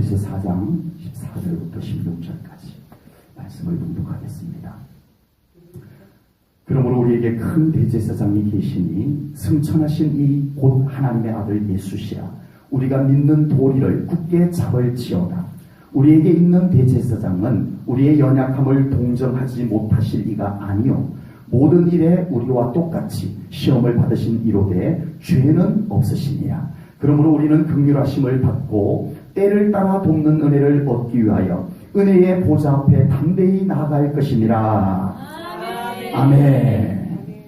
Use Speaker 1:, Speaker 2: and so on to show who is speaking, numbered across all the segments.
Speaker 1: 히브리서 4장 14절부터 16절까지 말씀을 봉독하겠습니다. 그러므로 우리에게 큰 대제사장이 계시니 승천하신 이 곧 하나님의 아들 예수시라. 우리가 믿는 도리를 굳게 잡을지어다. 우리에게 있는 대제사장은 우리의 연약함을 동정하지 못하실 이가 아니요 모든 일에 우리와 똑같이 시험을 받으신 이로되 죄는 없으시니라. 그러므로 우리는 긍휼하심을 받고 때를 따라 돕는 은혜를 얻기 위하여 은혜의 보좌 앞에 담대히 나아갈 것이니라. 아멘. 아멘.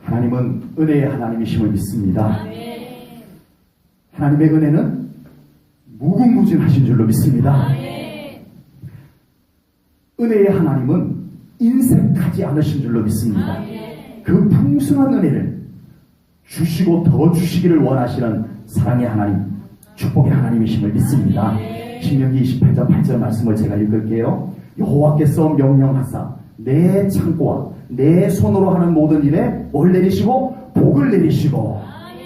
Speaker 1: 하나님은 은혜의 하나님이심을 믿습니다. 아멘. 하나님의 은혜는 무궁무진하신 줄로 믿습니다. 아멘. 은혜의 하나님은 인색하지 않으신 줄로 믿습니다. 아멘. 그 풍성한 은혜를 주시고 더 주시기를 원하시는 사랑의 하나님, 축복의 하나님이심을 믿습니다. 아멘. 신명기 28장 8절 말씀을 제가 읽을게요. 여호와께서 명령하사 내 창고와 내 손으로 하는 모든 일에 뭘 내리시고 복을 내리시고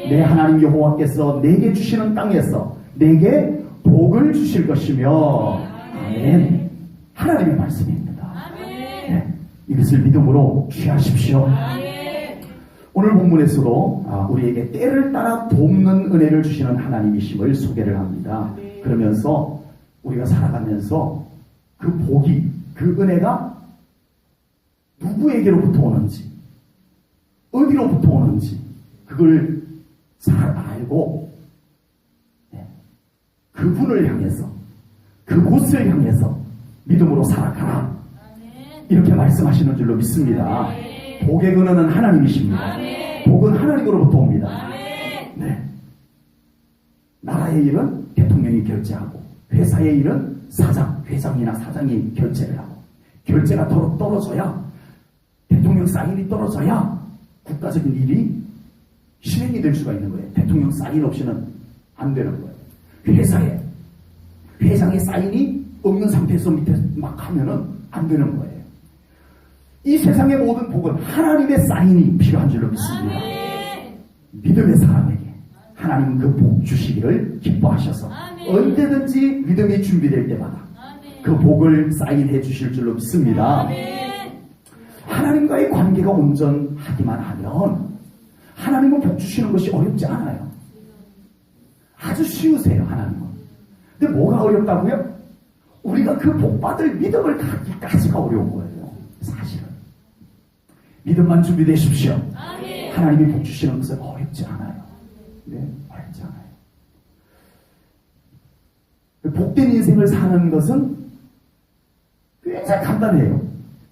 Speaker 1: 내 하나님 여호와께서 내게 주시는 땅에서 내게 복을 주실 것이며. 아멘. 하나님의 말씀입니다. 네, 이것을 믿음으로 취하십시오. 오늘 본문에서도 우리에게 때를 따라 돕는 은혜를 주시는 하나님이심을 소개를 합니다. 그러면서 우리가 살아가면서 그 복이, 그 은혜가 누구에게로부터 오는지, 어디로부터 오는지 그걸 잘 알고 그분을 향해서, 그곳을 향해서 믿음으로 살아가라. 이렇게 말씀하시는 줄로 믿습니다. 복의 근원은 하나님이십니다. 복은 하나님으로부터 옵니다. 네. 나라의 일은 대통령이 결제하고, 회사의 일은 회장이나 사장이 결제를 하고, 결제가 떨어져야, 대통령 사인이 떨어져야 국가적인 일이 실행이 될 수가 있는 거예요. 대통령 사인 없이는 안 되는 거예요. 회사에 회장의 사인이 없는 상태에서 밑에 막 하면은 안 되는 거예요. 이 세상의 모든 복은 하나님의 사인이 필요한 줄로 믿습니다. 믿음의 사람에게 하나님은 그 복 주시기를 기뻐하셔서 언제든지 믿음이 준비될 때마다 그 복을 사인해 주실 줄로 믿습니다. 하나님과의 관계가 온전하기만 하면 하나님은 복 주시는 것이 어렵지 않아요. 아주 쉬우세요, 하나님은. 근데 뭐가 어렵다고요? 우리가 그 복 받을 믿음을 갖기까지가 어려운 거예요, 사실은. 믿음만 준비되십시오. 하나님이 복 주시는 것은 어렵지 않아요. 네, 어렵지 않아요. 복된 인생을 사는 것은 굉장히 간단해요.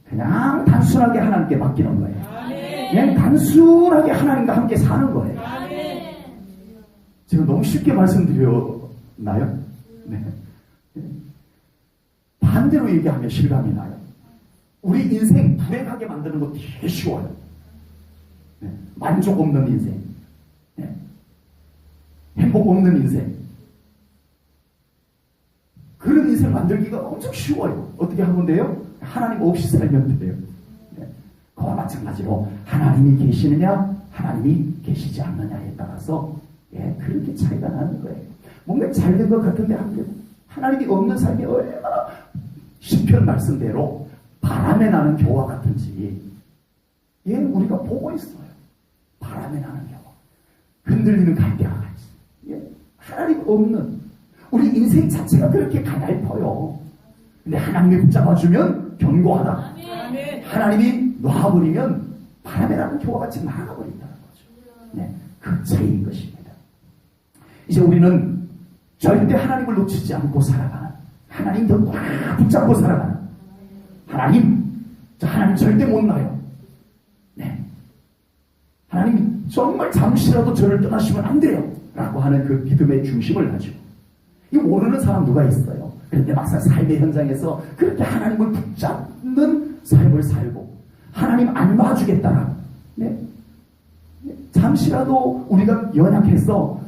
Speaker 1: 그냥 단순하게 하나님께 맡기는 거예요. 그냥 단순하게 하나님과 함께 사는 거예요. 제가 너무 쉽게 말씀드렸나요? 네. 반대로 얘기하면 실감이 나요. 우리 인생 불행하게 만드는 거 되게 쉬워요. 네. 만족 없는 인생, 네. 행복 없는 인생, 그런 인생 만들기가 엄청 쉬워요. 어떻게 하면 돼요? 하나님 없이 살면 돼요. 네. 그와 마찬가지로 하나님이 계시느냐 하나님이 계시지 않느냐에 따라서 그렇게 차이가 나는 거예요. 뭔가 잘 된 것 같은데 하나님이 없는 삶이 얼마나 시편 말씀대로 바람에 나는 겨와 같은지 우리가 보고 있어요. 바람에 나는 겨와, 흔들리는 갈대와 같이. 하나님 없는 우리 인생 자체가 그렇게 가냘퍼요. 근데 하나님이 붙잡아주면 견고하다. 하나님이 놔버리면 바람에 나는 겨와 같이 나가버린다는 거죠. 네, 그 차이인 것입니다. 이제 우리는 절대 하나님을 놓치지 않고 살아가는, 하나님 더 꽉 붙잡고 살아가는, 하나님 절대 못 놔요. 네. 하나님 정말 잠시라도 저를 떠나시면 안 돼요 라고 하는 그 믿음의 중심을 가지고, 이 모르는 사람 누가 있어요? 그런데 막상 삶의 현장에서 그렇게 하나님을 붙잡는 삶을 살고 하나님 안 놔주겠다라고, 네? 잠시라도 우리가 연약해서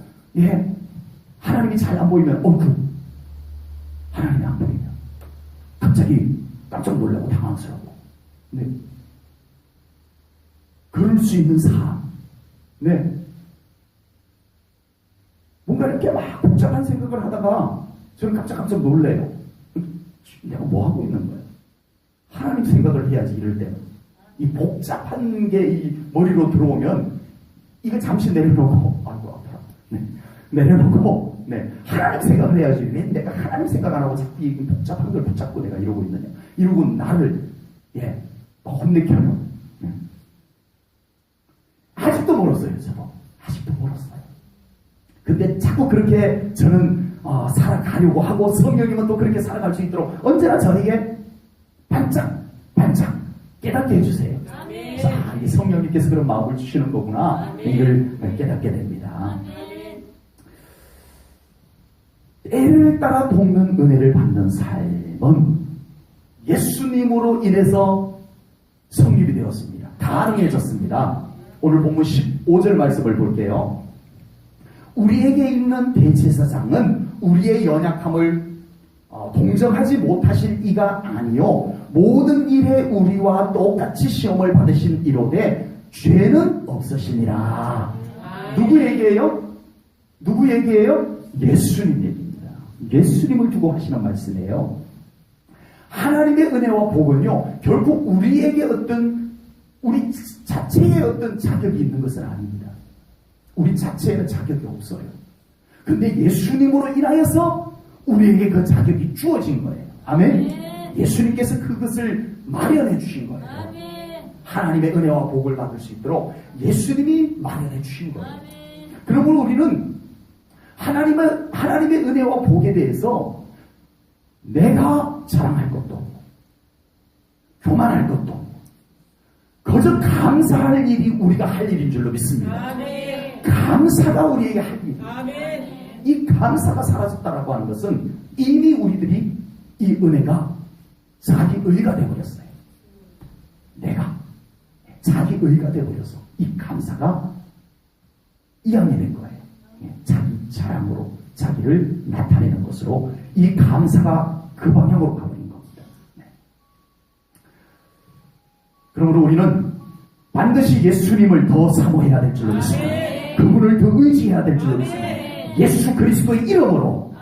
Speaker 1: 하나님이 잘 안 보이면 하나님이 안 보이면 갑자기 깜짝 놀라고 당황스럽고, 네. 그럴 수 있는 삶, 네. 뭔가 이렇게 막 복잡한 생각을 하다가 저는 깜짝 놀래요. 내가 뭐 하고 있는 거야? 하나님 생각을 해야지, 이럴 때는. 이 복잡한 게 이 머리로 들어오면 이거 잠시 내려놓고, 아이고 아파. 네. 내려놓고, 네. 하나님 생각을 해야지. 왜 내가 하나님 생각 안 하고 자꾸 이 복잡한 걸 붙잡고 내가 이러고 있느냐. 이러고 나를, 혼내켜요. 네. 아직도 멀었어요, 저도. 아직도 멀었어요. 근데 자꾸 그렇게 저는 살아가려고 하고, 성령님은 또 그렇게 살아갈 수 있도록 언제나 저에게 반짝 깨닫게 해주세요.
Speaker 2: 아멘.
Speaker 1: 자, 이 성령님께서 그런 마음을 주시는 거구나.
Speaker 2: 아멘.
Speaker 1: 이걸 깨닫게 됩니다.
Speaker 2: 아멘.
Speaker 1: 애를 따라 돕는 은혜를 받는 삶은 예수님으로 인해서 성립이 되었습니다. 가능해졌습니다. 오늘 본문 15절 말씀을 볼게요. 우리에게 있는 대제사장은 우리의 연약함을 동정하지 못하실 이가 아니요 모든 일에 우리와 똑같이 시험을 받으신 이로되 죄는 없으시니라. 누구 얘기예요? 누구 얘기예요? 예수님 얘기입니다. 예수님을 두고 하시는 말씀이에요. 하나님의 은혜와 복은요 결국 우리에게 어떤 우리 자체에 어떤 자격이 있는 것은 아닙니다. 우리 자체에는 자격이 없어요. 근데 예수님으로 인하여서 우리에게 그 자격이 주어진 거예요. 아멘. 예수님께서 그것을 마련해 주신 거예요. 하나님의 은혜와 복을 받을 수 있도록 예수님이 마련해 주신 거예요. 그러므로 우리는 하나님의 은혜와 복에 대해서 내가 자랑할 것도 없고 교만할 것도 없고 그저 감사할 일이 우리가 할 일인 줄로 믿습니다. 감사가 우리에게 할 일. 이 감사가 사라졌다라고 하는 것은 이미 우리들이 이 은혜가 자기 의가 되어버렸어요. 내가 자기 의가 되어버려서 이 감사가 이양이 된 거예요. 자기 자랑으로 자기를 나타내는 것으로 이 감사가 그 방향으로 가버린 겁니다. 네. 그러므로 우리는 반드시 예수님을 더 사모해야 될 줄로 믿습니다. 그분을 더 의지해야 될 줄로 믿습니다. 예수 그리스도의 이름으로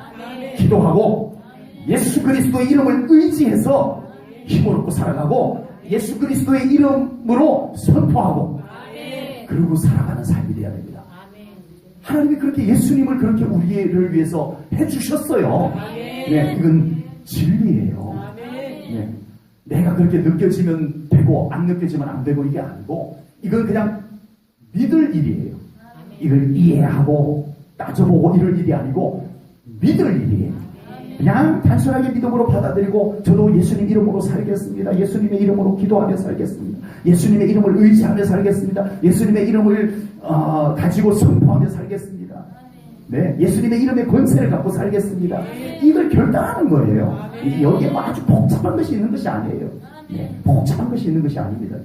Speaker 1: 기도하고 예수 그리스도의 이름을 의지해서 힘을 얻고 살아가고 예수 그리스도의 이름으로 선포하고 그리고 살아가는 삶이 되어야 됩니다. 하나님이 그렇게 예수님을 그렇게 우리를 위해서 해주셨어요. 네, 이건 진리예요. 네, 내가 그렇게 느껴지면 되고 안 느껴지면 안 되고 이게 아니고 이건 그냥 믿을 일이에요. 이걸 이해하고 따져보고 이럴 일이 아니고 믿을 일이에요. 그냥 단순하게 믿음으로 받아들이고 저도 예수님 이름으로 살겠습니다. 예수님의 이름으로 기도하며 살겠습니다. 예수님의 이름을 의지하며 살겠습니다. 예수님의 이름을 가지고 선포하며 살겠습니다. 네, 예수님의 이름의 권세를 갖고 살겠습니다. 이걸 결단하는 거예요. 여기에 뭐 아주 복잡한 것이 있는 것이 아니에요. 네, 복잡한 것이 있는 것이 아닙니다.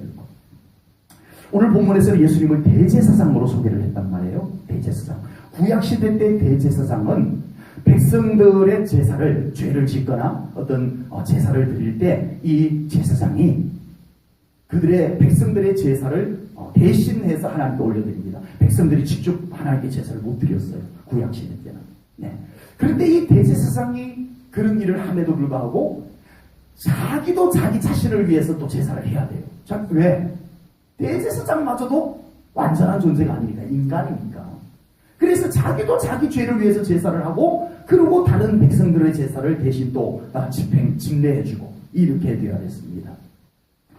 Speaker 1: 오늘 본문에서는 예수님을 대제사장으로 소개를 했단 말이에요. 대제사장. 구약시대 때 대제사장은 백성들의 제사를, 죄를 짓거나 어떤 제사를 드릴 때 이 제사장이 그들의 백성들의 제사를 대신해서 하나님께 올려드립니다. 백성들이 직접 하나님께 제사를 못 드렸어요. 구약시대 때는. 네. 그런데 이 대제사장이 그런 일을 함에도 불구하고 자기도 자기 자신을 위해서 또 제사를 해야 돼요. 자, 왜? 대제사장마저도 완전한 존재가 아니니까. 인간이니까. 그래서 자기도 자기 죄를 위해서 제사를 하고 그리고 다른 백성들의 제사를 대신 또 집례해주고 이렇게 되어야 됐습니다.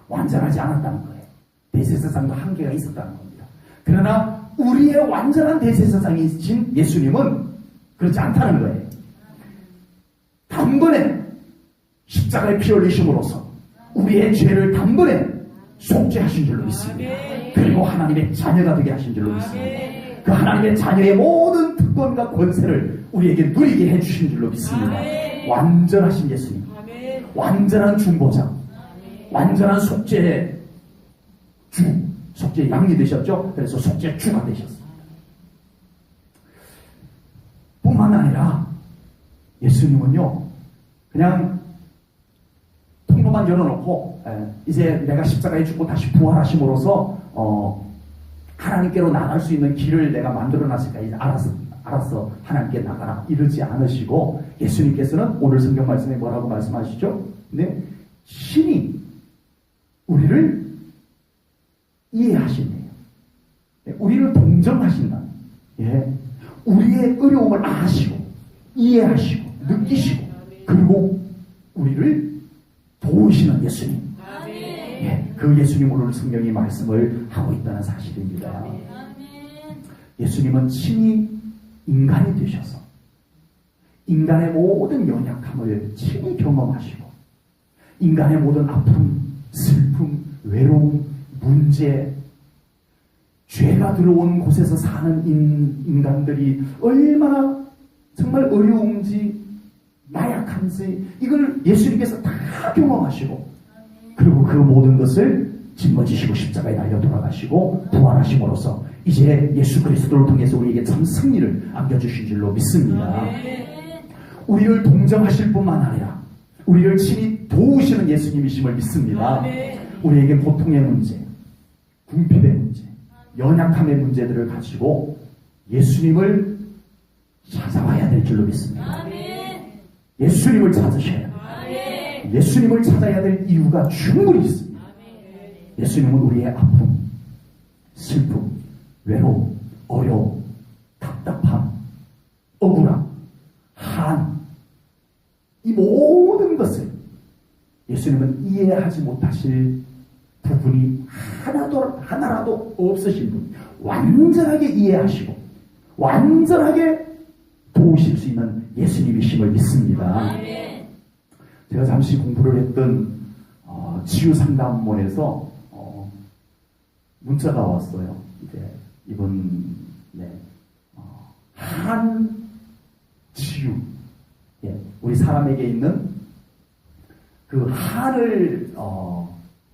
Speaker 1: 완전하지 않았다는 거예요. 대제사장도 한계가 있었다는 겁니다. 그러나 우리의 완전한 대제사장이신 예수님은 그렇지 않다는 거예요. 단번에 십자가에 피 흘리심으로써 우리의 죄를 단번에 속죄하신 줄로 믿습니다. 그리고 하나님의 자녀가 되게 하신 줄로 믿습니다. 그 하나님의 자녀의 모든 특권과 권세를 우리에게 누리게 해주신 줄로 믿습니다. 완전하신 예수님, 완전한 중보자, 완전한 속죄 주, 속죄 양이 되셨죠. 그래서 속죄 주가 되셨습니다. 뿐만 아니라 예수님은요 그냥 통로만 열어놓고 이제 내가 십자가에 죽고 다시 부활하심으로써 하나님께로 나갈 수 있는 길을 내가 만들어놨으니까 이제 알았어 하나님께 나가라 이러지 않으시고 예수님께서는 오늘 성경 말씀에 뭐라고 말씀하시죠? 네, 신이 우리를 이해하시네요. 네, 우리를 동정하신다. 예, 우리의 어려움을 아시고 이해하시고 느끼시고 그리고 우리를 도우시는 예수님. 예, 그 예수님 오늘 성경이 말씀을 하고 있다는 사실입니다. 예수님은 친히 인간이 되셔서 인간의 모든 연약함을 친히 경험하시고 인간의 모든 아픔, 슬픔, 외로움, 문제, 죄가 들어온 곳에서 사는 인간들이 얼마나 정말 어려운지 나약한지 이걸 예수님께서 다 경험하시고 그리고 그 모든 것을 짊어지시고 십자가에 달려 돌아가시고 부활하심으로써 이제 예수 그리스도를 통해서 우리에게 참 승리를 안겨주신 줄로 믿습니다. 우리를 동정하실 뿐만 아니라 우리를 친히 도우시는 예수님이심을 믿습니다. 우리에게 고통의 문제, 궁핍의 문제, 연약함의 문제들을 가지고 예수님을 찾아와야 될 줄로 믿습니다. 예수님을 찾으셔야 합니다. 예수님을 찾아야 될 이유가 충분히 있습니다. 예수님은 우리의 아픔, 슬픔, 외로움, 어려움, 답답함, 억울함, 한, 이 모든 것을 예수님은 이해하지 못하실 부분이 하나라도 없으신 분, 완전하게 이해하시고 완전하게 도우실 수 있는 예수님이심을 믿습니다. 제가 잠시 공부를 했던 치유상담원에서 문자가 왔어요. 이제 이번 한치유, 예, 우리 사람에게 있는 그 한을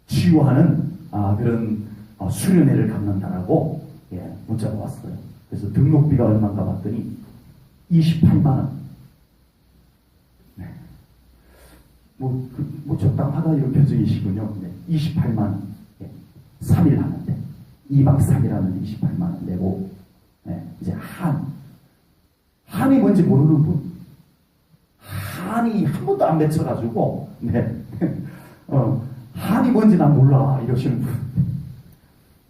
Speaker 1: 치유하는 그런 수련회를 갖는다라고 문자가 왔어요. 그래서 등록비가 얼마인가 봤더니 28만 원. 네. 뭐 적당하다 이런 표정이시군요. 네. 28만 원. 네. 3일 하는데 2박 3일 하는데 28만 원 내고 이제 한이 뭔지 모르는 분, 한이 한 번도 안 맺혀가지고 한이 뭔지 난 몰라 이러시는 분.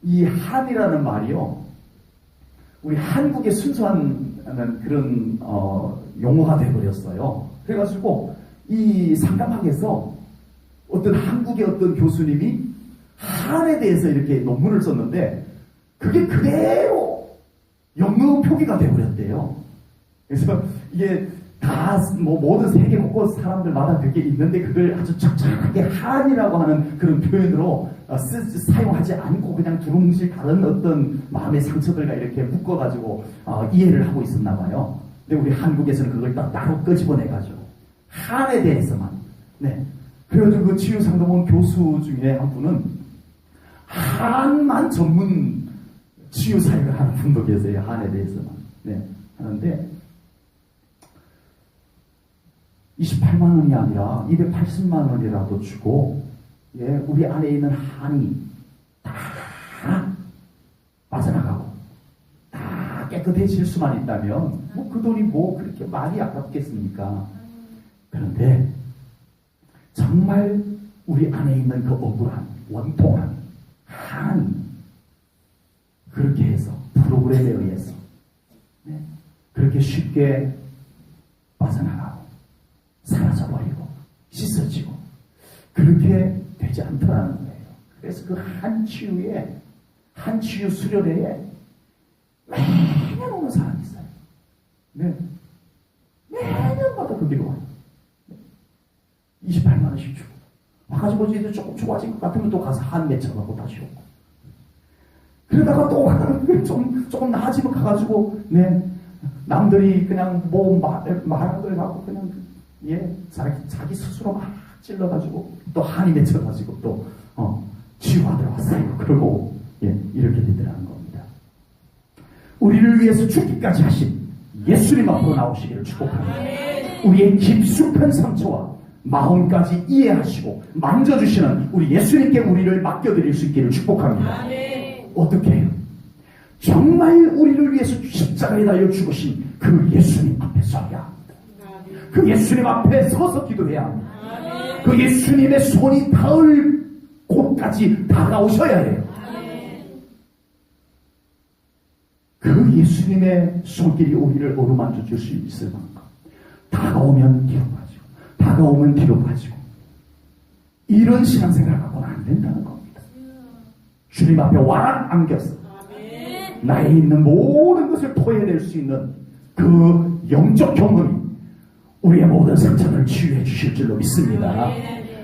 Speaker 1: 이 한이라는 말이요, 우리 한국의 순수한 그런 용어가 돼버렸어요. 그래가지고 이 상담학에서 어떤 한국의 어떤 교수님이 한에 대해서 이렇게 논문을 썼는데 그게 그대로 영어 표기가 돼버렸대요. 그래서 이게 다 모든 세계 곳곳 사람들마다 그게 있는데 그걸 아주 적절하게 한이라고 하는 그런 표현으로 사용하지 않고 그냥 두루뭉실 다른 어떤 마음의 상처들과 이렇게 묶어가지고 이해를 하고 있었나 봐요. 근데 우리 한국에서는 그걸 따로 끄집어내가지고 한에 대해서만. 그래가지고 그 치유상담원 교수 중에 한 분은 한만 전문 치유 사역을 하는 분도 계세요. 한에 대해서만. 하는데 28만 원이 아니라 280만 원이라도 주고 우리 안에 있는 한이 다 빠져나가고 다 깨끗해질 수만 있다면 그 돈이 그렇게 많이 아깝겠습니까? 그런데 정말 우리 안에 있는 그 억울한 원통한 한이 그렇게 해서 프로그램에 의해서 그렇게 쉽게 빠져나가고 사라져버리고 씻어지고 그렇게 되지 않더라는 거예요. 그래서 그 한치유 수련회에 매년 오는 사람이 있어요. 매년마다 거기로 와요. 28만 원씩 주고 와가지고 이제 조금 좋아진 것 같으면 또 가서 한 맺혀가고 다시 오고 그러다가 또 조금 나아지면 가가지고 남들이 그냥 말한 걸 갖고 그냥 자기 스스로 막 찔러가지고 또 한이 맺혀가지고 또 치유하러 왔어요. 그러고 이렇게 되더라는 겁니다. 우리를 위해서 죽기까지 하신 예수님 앞으로 나오시기를 축복합니다. 우리의 깊숙한 상처와 마음까지 이해하시고 만져주시는 우리 예수님께 우리를 맡겨드릴 수 있기를 축복합니다. 어떻게 해요? 정말 우리를 위해서 십자가에 달려 죽으신 그 예수님 앞에 서야 합니다. 그 예수님 앞에 서서 기도해야 합니다. 그 예수님의 손이 닿을 곳까지 다가오셔야 해요. 그 예수님의 손길이 우리를 어루만져 줄 수 있을 만큼 다가오면 뒤로 빠지고 다가오면 뒤로 빠지고 이런 신앙생활을 갖고는 안 된다는 겁니다. 주님 앞에 와랑 안겨서 나에 있는 모든 것을 토해낼 수 있는 그 영적 경험이 우리의 모든 상처를 치유해 주실 줄로 믿습니다.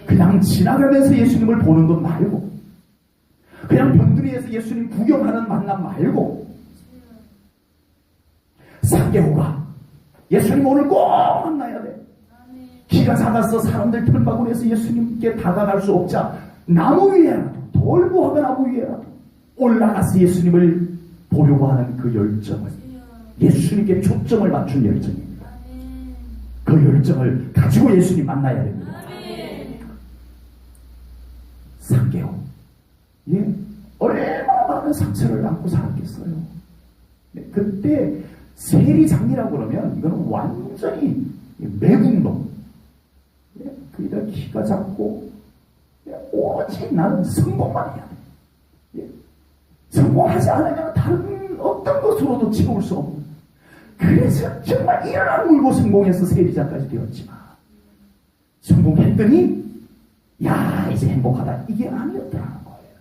Speaker 1: 그냥 지나가면서 예수님을 보는 것 말고 그냥 변두리에서 예수님 구경하는 만남 말고 상개오가 예수님 오늘 꼭 만나야 돼. 키가 작아서 사람들 털바구니에서 예수님께 다가갈 수 없자 나무 위에라도 돌부하가 나무 위에라도 올라가서 예수님을 보려고 하는 그 열정을 예수님께 초점을 맞춘 열정입니다. 그 열정을 가지고 예수님 만나야 됩니다. 상개오 얼마나 많은 상처를 안고 살았겠어요. 그때 세리장이라고 그러면 이거는 완전히 매국노. 그이다 키가 작고 오로지 나는 성공만 해야 돼. 성공하지 않으면 다른 어떤 것으로도 채울 수 없는. 그래서 정말 이를 악물고 성공해서 세리장까지 되었지만 성공했더니 야 이제 행복하다 이게 아니었더라는 거예요.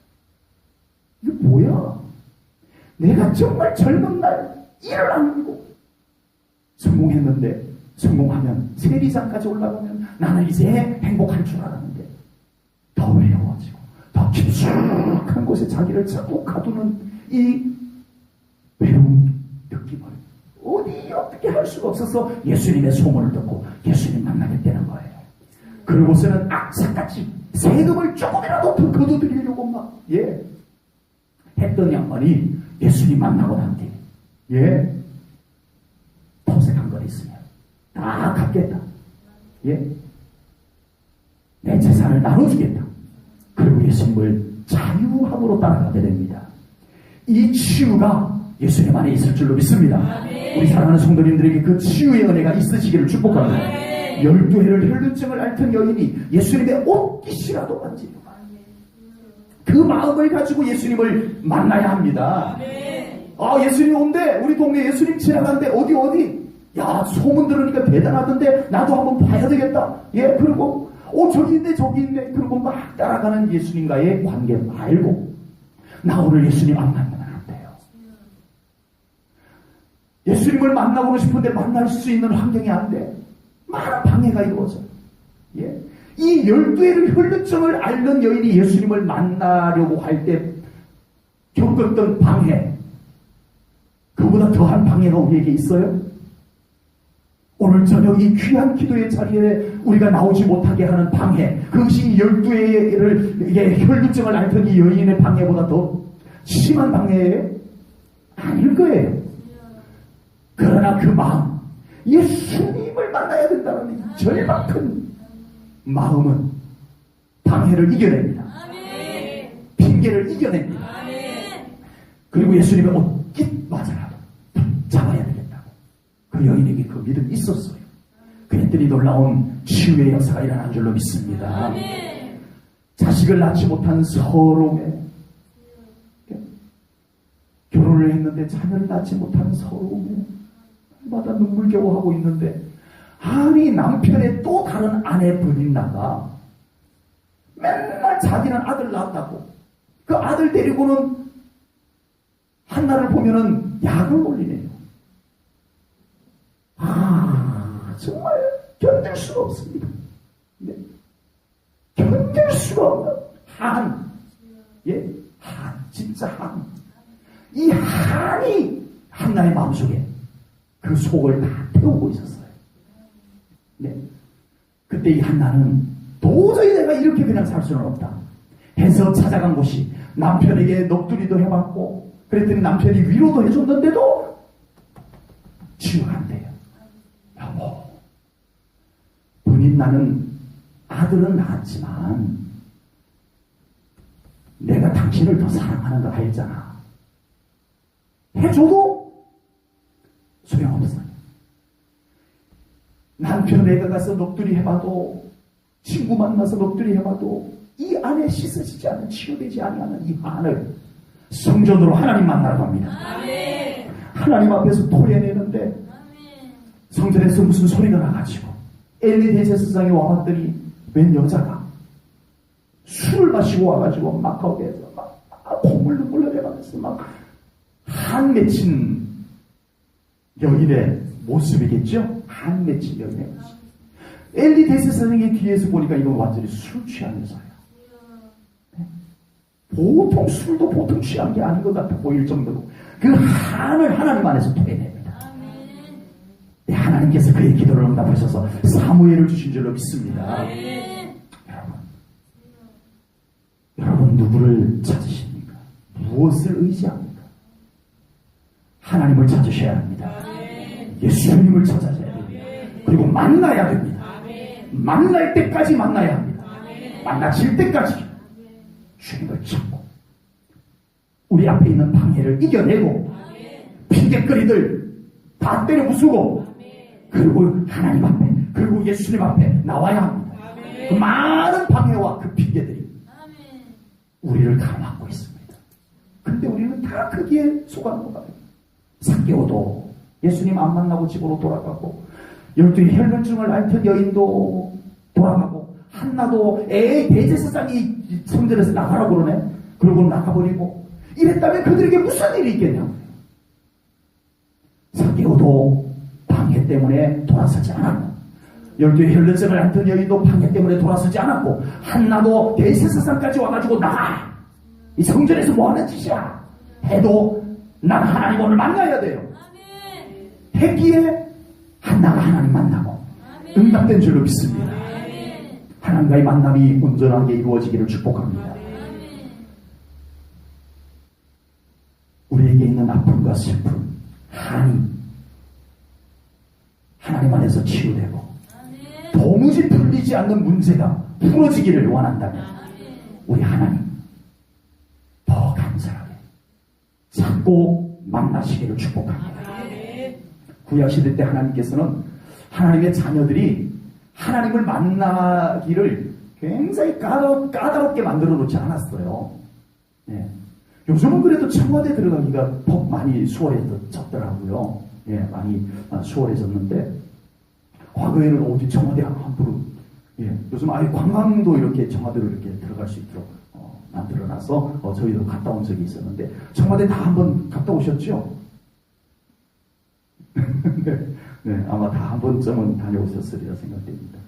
Speaker 1: 이게 뭐야? 내가 정말 젊은 날 일을 악물고 성공했는데 성공하면 세리장까지 올라가면 나는 이제 행복할 줄 알았는데 더 외로워지고 더 깊숙한 곳에 자기를 자꾸 가두는 이 외로운 느낌을 어떻게 할 수가 없어서 예수님의 소문을 듣고 예수님 만나게 되는 거예요. 그러고서는 악사같이 세금을 조금이라도 더 거둬들이려고 막 했던 양반이 예수님 만나고 난 뒤에 토색한 거 있으면 다 갚겠다. 내 재산을 나눠주겠다. 그리고 예수님을 자유함으로 따라가게 됩니다. 이 치유가 예수님 안에 있을 줄로 믿습니다. 우리 사랑하는 성도님들에게 그 치유의 은혜가 있으시기를 축복합니다. 12해를 혈루증을 앓던 여인이 예수님의 옷깃이라도 만지려고 그 마음을 가지고 예수님을 만나야 합니다. 예수님 온대. 우리 동네 예수님 지나간대. 어디? 야, 소문 들으니까 대단하던데 나도 한번 봐야 되겠다. 그리고 저기 있네. 그리고 막 따라가는 예수님과의 관계 말고 나 오늘 예수님 안 만나면 안 돼요. 예수님을 만나고 싶은데 만날 수 있는 환경이 안 돼. 많은 방해가 이루어져. 이 12해를 혈루증을 앓는 여인이 예수님을 만나려고 할 때 겪었던 방해, 그보다 더한 방해가 우리에게 있어요? 오늘 저녁 이 귀한 기도의 자리에 우리가 나오지 못하게 하는 방해, 그것이 12해를 혈루증을 앓던 이 여인의 방해보다 더 심한 방해예요? 아닐 거예요. 그러나 그 마음, 예수님을 만나야 된다는 절박한 마음은 방해를 이겨냅니다. 핑계를 이겨냅니다. 그리고 예수님의 옷깃 맞아라도 잡아야 되겠다고 그 여인에게 그 믿음이 있었어요. 그랬더니 놀라운 치유의 역사가 일어난 줄로 믿습니다. 자식을 낳지 못한 서러움에 결혼을 했는데 자녀를 낳지 못한 서러움에 마다 눈물겨워하고 있는데 아니 남편의 또 다른 아내 분인나가 맨날 자기는 아들 낳았다고 그 아들 데리고는 한나를 보면은 약을 올리네요. 정말 견딜 수가 없습니다. 견딜 수가 없는 한. 진짜 한. 이 한이 한나의 마음속에 그 속을 다 태우고 있었어요. 그때 이 한나는 도저히 내가 이렇게 그냥 살 수는 없다 해서 찾아간 곳이 남편에게 넋두리도 해봤고 그랬더니 남편이 위로도 해줬는데도 치유가 안 돼요. 여보, 본인 나는 아들은 낳았지만 내가 당신을 더 사랑하는 거 알잖아. 해줘도 소용없어요. 남편에게 가서 넋두리 해봐도, 친구 만나서 넋두리 해봐도 이 안에 씻어지지 않는, 치유되지 아니하는 이 안을 성전으로 하나님 만나러 갑니다.
Speaker 2: 아멘.
Speaker 1: 하나님 앞에서 토해내는데
Speaker 2: 아멘.
Speaker 1: 성전에서 무슨 소리가 나가지고 엘리 대제사장이 와봤더니 웬 여자가 술을 마시고 와가지고 막 거기에서 막 콧물 눈물 흘려가면서 막 한 맺힌 여인의 모습이겠죠? 한 맺힌 여인의 모습. 엘리 대제사장의 뒤에서 보니까 이건 완전히 술 취한 여자예요. 네? 보통 술도 보통 취한 게 아닌 것 같아 보일 정도로 그 한을 하나님 안에서 토해냅니다. 네, 하나님께서 그의 기도를 응답하셔서 사무엘을 주신 줄로 믿습니다. 여러분 누구를 찾으십니까? 무엇을 의지합니까? 하나님을 찾으셔야 합니다. 예수님을 찾아야 됩니다. 그리고 만나야 됩니다. 만날 때까지 만나야 합니다. 만나질 때까지 주님을 찾고 우리 앞에 있는 방해를 이겨내고 핑계거리들 다 때려 부수고 그리고 하나님 앞에 그리고 예수님 앞에 나와야 합니다. 그 많은 방해와 그 핑계들이 우리를 가로막고 있습니다. 근데 우리는 다 거기에 속아는 것 같아요. 삭개오도 예수님 안 만나고 집으로 돌아가고 12 혈루증을 앓던 여인도 돌아가고 한나도 에이 대제사장이 성전에서 나가라고 그러네. 그러고 나가버리고 이랬다면 그들에게 무슨 일이 있겠냐고. 삭개오도 방해 때문에 돌아서지 않았고 12 혈루증을 앓던 여인도 방해 때문에 돌아서지 않았고 한나도 대제사장까지 와가지고 나가 이 성전에서 뭐하는 짓이야 해도 난 하나님 오늘 만나야 돼요. 했기에 한나가 하나님 만나고 응답된 줄로 믿습니다. 하나님과의 만남이 온전하게 이루어지기를 축복합니다. 우리에게 있는 아픔과 슬픔, 한이 하나님 안에서 치유되고 도무지 풀리지 않는 문제가 풀어지기를 원한다면 우리 하나님 더 간절하게 찾고 만나시기를 축복합니다. 구약시대 때 하나님께서는 하나님의 자녀들이 하나님을 만나기를 굉장히 까다롭게 만들어 놓지 않았어요. 네. 요즘은 그래도 청와대 들어가기가 더 많이 수월해졌더라고요. 예, 많이 수월해졌는데 과거에는 어디 청와대 함부로 요즘 아예 관광도 이렇게 청와대로 이렇게 들어갈 수 있도록 만들어놔서 저희도 갔다 온 적이 있었는데 청와대 다 한번 갔다 오셨죠? 네, 아마 다 한 번쯤은 다녀오셨으리라 생각됩니다.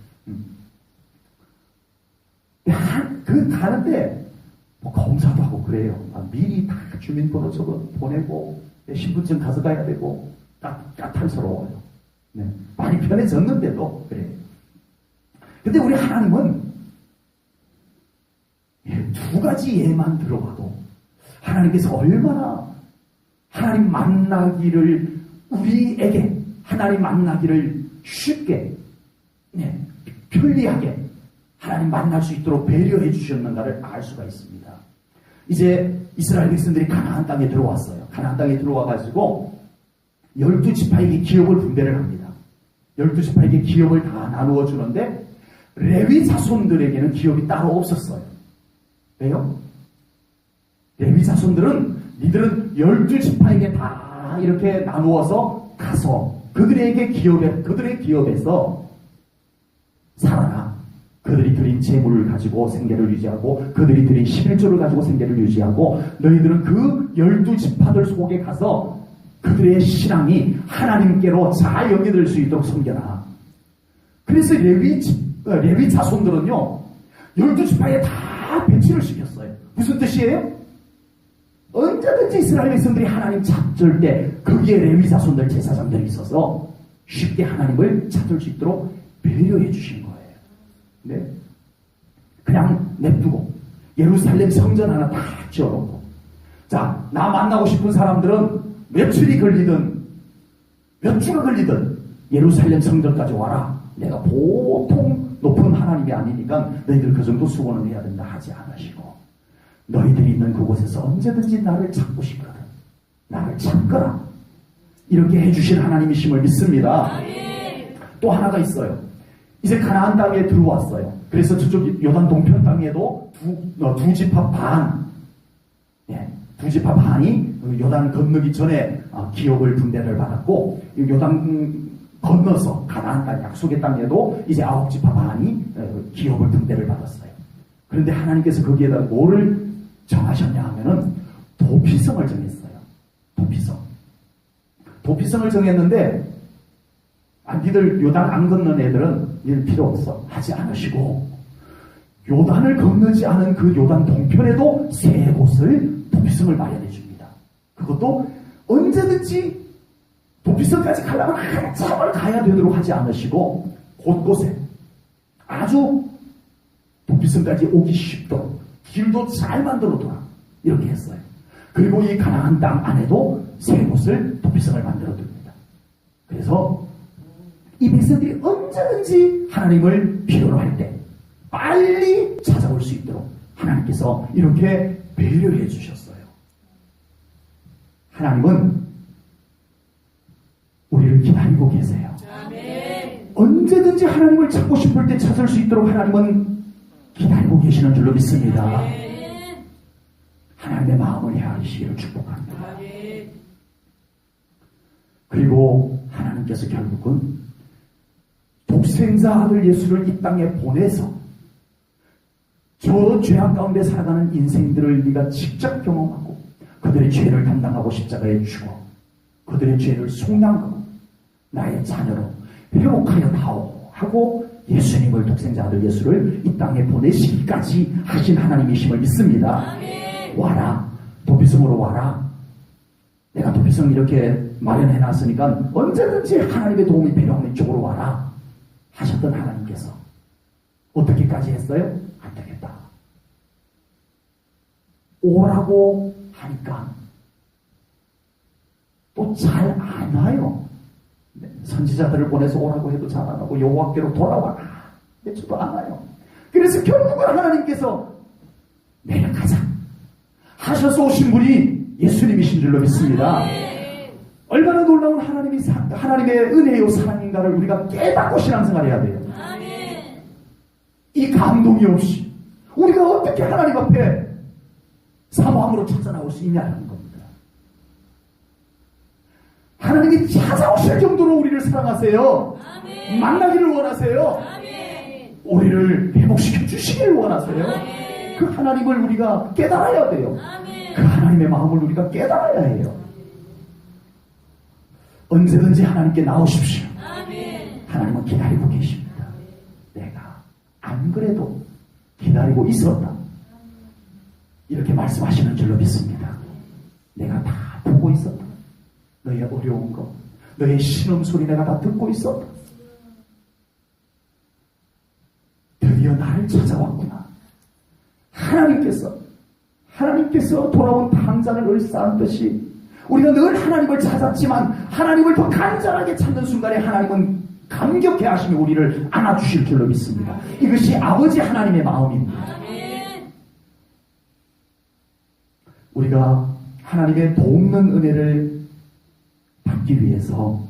Speaker 1: 그 가는데 뭐 검사도 하고 그래요. 미리 다 주민번호 저거 보내고 신분증 가져가야 되고 까탈스러워요. 네, 많이 편해졌는데도 그래요. 근데 우리 하나님은 두 가지 예만 들어봐도 하나님께서 얼마나 하나님 만나기를 우리에게 하나님 만나기를 쉽게 편리하게 하나님 만날 수 있도록 배려해 주셨는가를 알 수가 있습니다. 이제 이스라엘 백성들이 가나안 땅에 들어왔어요. 가나안 땅에 들어와가지고 12지파에게 기업을 분배를 합니다. 12지파에게 기업을 다 나누어 주는데 레위 자손들에게는 기업이 따로 없었어요. 왜요? 레위 자손들은 니들은 12지파에게 다 이렇게 나누어서 가서 그들의 기업에서 살아라. 그들이 드린 재물을 가지고 생계를 유지하고 그들이 드린 11조를 가지고 생계를 유지하고 너희들은 그 12지파들 속에 가서 그들의 신앙이 하나님께로 잘 연계될 수 있도록 섬겨라. 그래서 레위 자손들은요 12지파에 다 배치를 시켰어요. 무슨 뜻이에요? 언제든지 이스라엘 백성들이 하나님 찾을 때 거기에 레위 자손들 제사장들이 있어서 쉽게 하나님을 찾을 수 있도록 배려해 주신 거예요. 네. 그냥 냅두고 예루살렘 성전 하나 다 지어놓고 자, 나 만나고 싶은 사람들은 며칠이 걸리든 몇 주가 걸리든 예루살렘 성전까지 와라. 내가 보통 높은 하나님이 아니니까 너희들 그 정도 수고는 해야 된다 하지 않으시고 너희들이 있는 그곳에서 언제든지 나를 찾고 싶거든. 나를 찾거라. 이렇게 해주실 하나님이심을 믿습니다. 또 하나가 있어요. 이제 가나안 땅에 들어왔어요. 그래서 저쪽 요단 동편 땅에도 두 지파 반, 두 지파 반이 요단 건너기 전에 기업을 분배를 받았고, 요단 건너서 가나안 땅 약속의 땅에도 이제 9지파 반이 기업을 분배를 받았어요. 그런데 하나님께서 거기에다 뭐를 정하셨냐 하면은 도피성을 정했어요. 도피성을 정했는데, 니들 요단 안 건넌 애들은 일 필요 없어 하지 않으시고, 요단을 건너지 않은 그 요단 동편에도 세 곳을 도피성을 마련해 줍니다. 그것도 언제든지 도피성까지 가려면 한참을 가야 되도록 하지 않으시고, 곳곳에 아주 도피성까지 오기 쉽도록 길도 잘 만들어둬라, 이렇게 했어요. 그리고 이 가나안 땅 안에도 세 곳을 도피성을 만들어 둡니다. 그래서 이 백성들이 언제든지 하나님을 필요로 할 때 빨리 찾아올 수 있도록 하나님께서 이렇게 배려해 주셨어요. 하나님은 우리를 기다리고 계세요. 아멘. 언제든지 하나님을 찾고 싶을 때 찾을 수 있도록 하나님은 기다리고 계시는 줄로 믿습니다. 아멘. 하나님의 마음을 헤아리시기를 축복합니다. 아멘. 그리고 하나님께서 결국은 독생자 아들 예수를 이 땅에 보내서 저 죄악 가운데 살아가는 인생들을 네가 직접 경험하고 그들의 죄를 담당하고 십자가에 죽어 그들의 죄를 속량하고 나의 자녀로 회복하여 다오 하고 예수님을, 독생자 아들 예수를 이 땅에 보내시기까지 하신 하나님이심을 믿습니다. 아멘. 와라, 도피성으로 와라. 내가 도피성 이렇게 마련해놨으니까 언제든지 하나님의 도움이 필요하면 이쪽으로 와라 하셨던 하나님께서 어떻게까지 했어요? 안 되겠다. 오라고 하니까 또 잘 안 와요. 선지자들을 보내서 오라고 해도 잘 안 하고 여호와께로 돌아와라 해줘도 안 와요. 그래서 결국은 하나님께서 내려가자 하셔서 오신 분이 예수님이신 줄로 믿습니다. 얼마나 놀라운 하나님의 은혜요 사랑인가를 우리가 깨닫고 신앙생활 해야 돼요. 이 감동이 없이 우리가 어떻게 하나님 앞에 사모함으로 찾아나올 수 있냐는 겁니다. 하나님이 찾아오실 정도로 우리를 사랑하세요. 아멘. 만나기를 원하세요. 아멘. 우리를 회복시켜 주시기를 원하세요. 아멘. 그 하나님을 우리가 깨달아야 돼요. 아멘. 그 하나님의 마음을 우리가 깨달아야 해요. 언제든지 하나님께 나오십시오. 아멘. 하나님은 기다리고 계십니다. 내가 안 그래도 기다리고 있었다, 이렇게 말씀하시는 줄로 믿습니다. 내가 다 보고 있었다. 너의 어려운 것, 너의 신음소리 내가 다 듣고 있었다. 드디어 나를 찾아왔구나. 하나님께서 돌아온 탕자를 을싸안듯이 우리가 늘 하나님을 찾았지만 하나님을 더 간절하게 찾는 순간에 하나님은 감격해 하시며 우리를 안아주실 줄로 믿습니다. 이것이 아버지 하나님의 마음입니다. 우리가 하나님의 돕는 은혜를 받기 위해서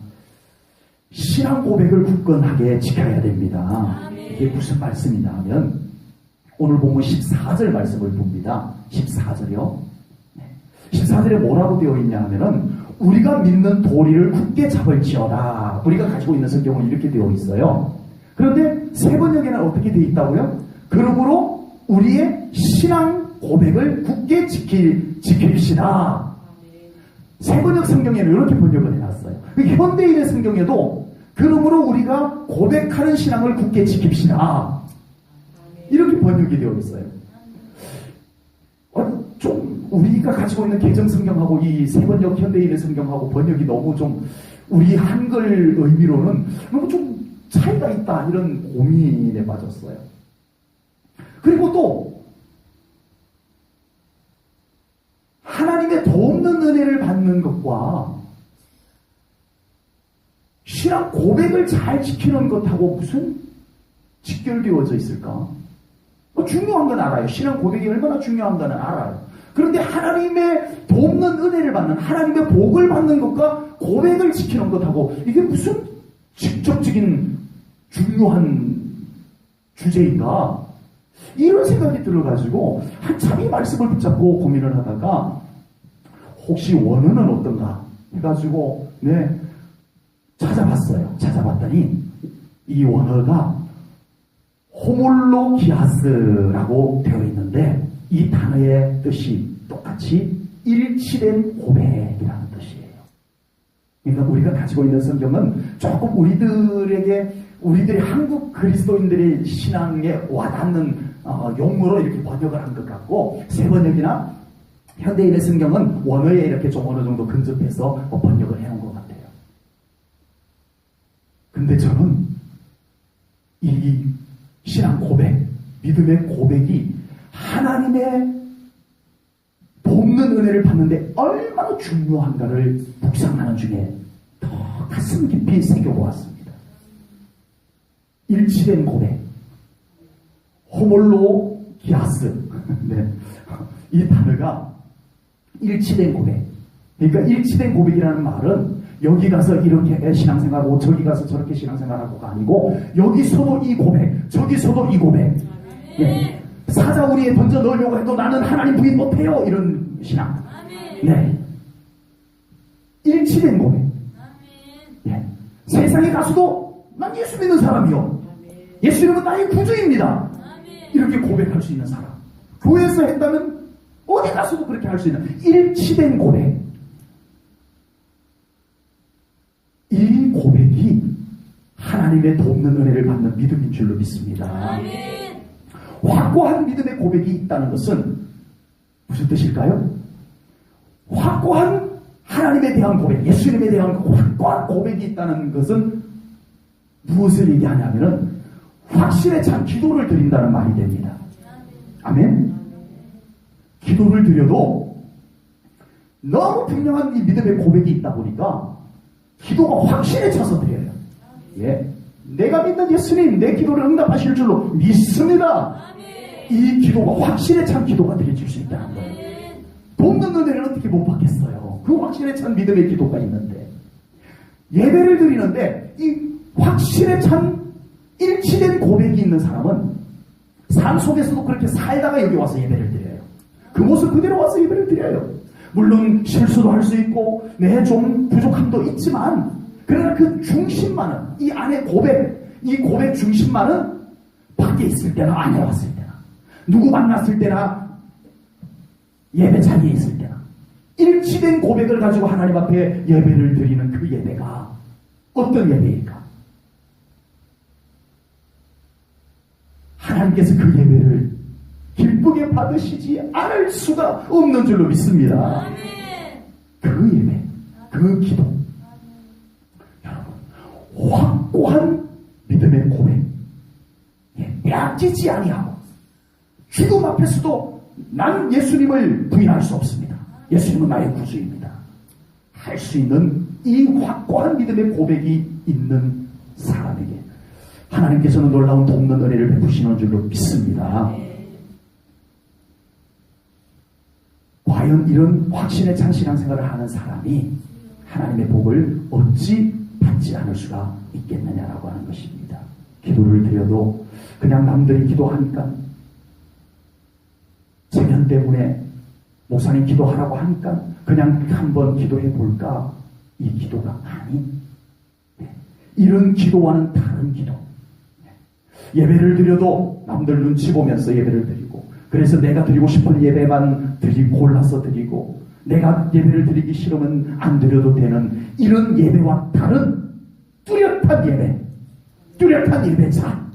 Speaker 1: 신앙 고백을 굳건하게 지켜야 됩니다. 이게 무슨 말씀이냐 하면 오늘 보면 14절 말씀을 봅니다. 14절이요. 14절에 뭐라고 되어 있냐 하면은 우리가 믿는 도리를 굳게 잡을지어다. 우리가 가지고 있는 성경은 이렇게 되어 있어요. 그런데 세 번역에는 어떻게 되어 있다고요? 그러므로 우리의 신앙 고백을 굳게 지킬시다. 세 번역 성경에는 이렇게 번역을 해놨어요. 현대인의 성경에도 그러므로 우리가 고백하는 신앙을 굳게 지킵시다, 이렇게 번역이 되어 있어요. 좀 우리가 가지고 있는 개정 성경하고 이 세 번역 현대인의 성경하고 번역이 너무 좀 우리 한글 의미로는 너무 좀 차이가 있다, 이런 고민에 빠졌어요. 그리고 또 하나님의 돕는 은혜를 받는 것과 신앙 고백을 잘 지키는 것하고 무슨 직결되어져 있을까? 중요한 건 알아요. 신앙 고백이 얼마나 중요한 건 알아요. 그런데 하나님의 돕는 은혜를 받는 하나님의 복을 받는 것과 고백을 지키는 것하고 이게 무슨 직접적인 중요한 주제인가? 이런 생각이 들어가지고 한참 이 말씀을 붙잡고 고민을 하다가 혹시 원어는 어떤가 해가지고 찾아봤어요. 찾아봤더니 이 원어가 호몰로기아스라고 되어 있는데 이 단어의 뜻이 똑같이 일치된 고백이라는 뜻이에요. 그러니까 우리가 가지고 있는 성경은 조금 우리들이 한국 그리스도인들의 신앙에 와닿는 용어로 이렇게 번역을 한 것 같고 새번역이나 현대인의 성경은 원어에 이렇게 좀 어느 정도 근접해서 번역을 해놓은 것 같아요. 근데 저는 이 신앙 고백, 믿음의 고백이 하나님의 돕는 은혜를 받는데 얼마나 중요한가를 묵상하는 중에 더 가슴 깊이 새겨보았습니다. 일치된 고백, 호몰로기아스. 이 단어가 일치된 고백. 그러니까 일치된 고백이라는 말은 여기 가서 이렇게 신앙생활하고 저기 가서 저렇게 신앙생활하고가 아니고 여기서도 이 고백, 저기서도 이 고백. 사자우리에 던져 넣으려고 해도 나는 하나님 부인 못해요. 이런 신앙. 일치된 고백. 세상에 가서도 난 예수 믿는 사람이요. 예수님은 나의 구주입니다. 이렇게 고백할 수 있는 사람. 교회에서 했다면 어디 가서도 그렇게 할 수 있는 일치된 고백. 이 고백이 하나님의 돕는 은혜를 받는 믿음인 줄로 믿습니다. 확고한 믿음의 고백이 있다는 것은 무슨 뜻일까요? 확고한 하나님에 대한 고백, 예수님에 대한 확고한 고백이 있다는 것은 무엇을 얘기하냐면은 확실에 찬 기도를 드린다는 말이 됩니다. 아멘? 기도를 드려도 너무 분명한 이 믿음의 고백이 있다 보니까 기도가 확실에 차서 드려요. 내가 믿는 예수님 내 기도를 응답하실 줄로 믿습니다. 이 기도가 확실에 찬 기도가 되어질 수 있다는 거예요. 돕는 은혜를 어떻게 못 받겠어요? 그 확실에 찬 믿음의 기도가 있는데 예배를 드리는데 이 확실에 찬 일치된 고백이 있는 사람은 삶 속에서도 그렇게 살다가 여기 와서 예배를 드려요. 그 모습 그대로 와서 예배를 드려요. 물론 실수도 할 수 있고 좀 부족함도 있지만 그러나 그 중심만은 이 안에 이 고백 중심만은 밖에 있을 때나 안에 왔을 때나 누구 만났을 때나 예배 자리에 있을 때나 일치된 고백을 가지고 하나님 앞에 예배를 드리는 그 예배가 어떤 예배일까? 하나님께서 그 예배를 기쁘게 받으시지 않을 수가 없는 줄로 믿습니다. 그 예배, 그 기도. 여러분, 확고한 믿음의 고백. 빼앗기지 아니하고 죽음 앞에서도 난 예수님을 부인할 수 없습니다. 예수님은 나의 구주입니다. 할 수 있는 이 확고한 믿음의 고백이 있는 사람에게 하나님께서는 놀라운 돕는 은혜를 베푸시는 줄로 믿습니다. 과연 이런 확신에 찬 신앙생활을 하는 사람이 하나님의 복을 어찌 받지 않을 수가 있겠느냐라고 하는 것입니다. 기도를 드려도 그냥 남들이 기도하니까 체면 때문에 목사님 기도하라고 하니까 그냥 한번 기도해 볼까? 이 기도가 아닌 이런 기도와는 다른 기도. 예배를 드려도 남들 눈치 보면서 예배를 드리고 그래서 내가 드리고 싶은 예배만 골라서 드리고 내가 예배를 드리기 싫으면 안 드려도 되는 이런 예배와 다른 뚜렷한 예배자.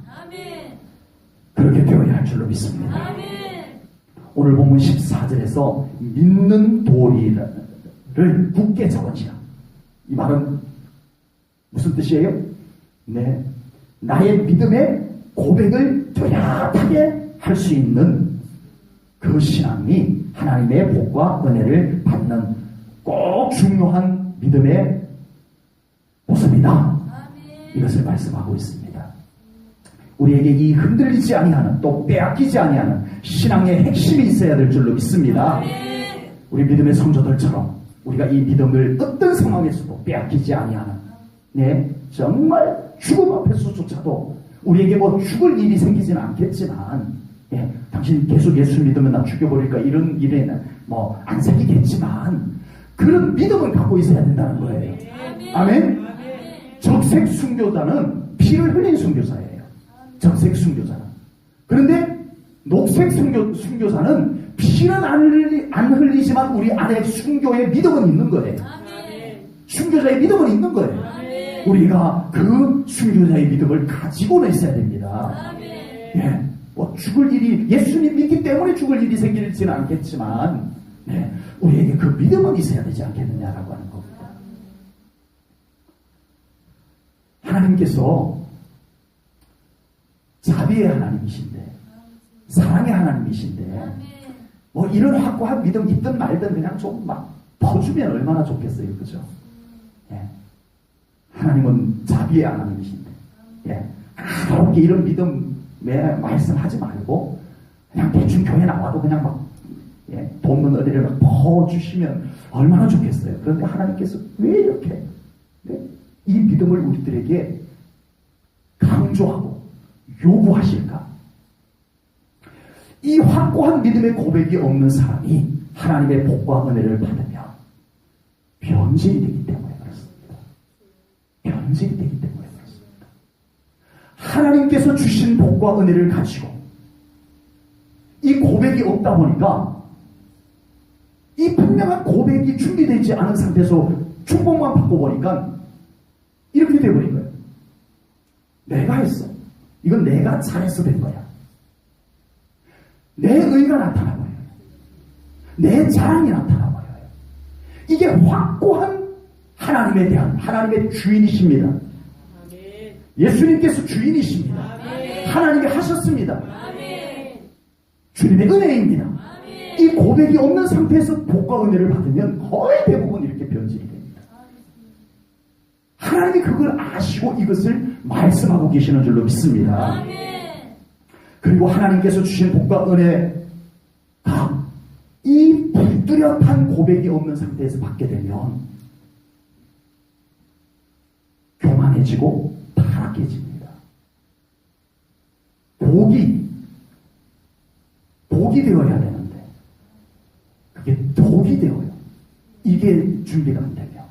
Speaker 1: 그렇게 되어야 할 줄로 믿습니다. 오늘 본문 14절에서 믿는 도리를 굳게 잡으시라. 이 말은 무슨 뜻이에요? 나의 믿음의 고백을 뚜렷하게 할 수 있는 그 신앙이 하나님의 복과 은혜를 받는 꼭 중요한 믿음의 모습이다. 이것을 말씀하고 있습니다. 우리에게 이 흔들리지 아니하는 또 빼앗기지 아니하는 신앙의 핵심이 있어야 될 줄로 믿습니다. 우리 믿음의 성도들처럼 우리가 이 믿음을 어떤 상황에서도 빼앗기지 아니하는, 네, 정말 죽음 앞에서조차도 우리에게 뭐 죽을 일이 생기지는 않겠지만, 예, 당신 계속 예수 믿으면 나 죽여버릴까 이런 일에는 뭐 안 생기겠지만 그런 믿음을 갖고 있어야 된다는 거예요. 아멘. 적색 순교자는 피를 흘린 순교자예요. 적색 순교자는. 그런데 녹색 순교자는 피는 안 흘리지만 우리 안에 순교의 믿음은 있는 거예요. 순교자의 믿음은 있는 거예요. 우리가 그 순교자의 믿음을 가지고는 있어야 됩니다. 예, 뭐 죽을 일이, 예수님 믿기 때문에 죽을 일이 생기지는 않겠지만, 네, 우리에게 그 믿음은 있어야 되지 않겠느냐라고 하는 겁니다. 하나님께서 자비의 하나님이신데, 사랑의 하나님이신데, 뭐 이런 확고한 믿음 있든 말든 그냥 좀 막 퍼주면 얼마나 좋겠어요. 그죠? 예. 하나님은 자비의 하나님이신데, 예, 가볍게 이런 믿음에 말씀하지 말고 그냥 대충 교회 나와도 그냥 막, 예, 돕는 은혜를 막 퍼주시면 얼마나 좋겠어요. 그런데 하나님께서 왜 이렇게, 네, 이 믿음을 우리들에게 강조하고 요구하실까? 이 확고한 믿음의 고백이 없는 사람이 하나님의 복과 은혜를 받으면 변질이 되기 때문에 그렇습니다. 변질이 되기 때문에 그렇습니다. 하나님께서 주신 복과 은혜를 가지고 이 고백이 없다 보니까 이 분명한 고백이 준비되지 않은 상태에서 축복만 받고 보니까 이렇게 되어버린 거예요. 내가 했어. 이건 내가 잘해서 된 거야. 내 의가 나타나버려요. 내 자랑이 나타나버려요. 이게 확고한 하나님에 대한, 하나님의 주인이십니다. 예수님께서 주인이십니다. 하나님이 하셨습니다. 주님의 은혜입니다. 이 고백이 없는 상태에서 복과 은혜를 받으면 거의 대부분 이렇게 변질이 됩니다. 하나님이 그걸 아시고 이것을 말씀하고 계시는 줄로 믿습니다. 그리고 하나님께서 주신 복과 은혜가 이 불뚜렷한 고백이 없는 상태에서 받게 되면 교만해지고 타락해집니다. 복이 되어야 되는데 그게 독이 되어요. 이게 준비가 안 되면,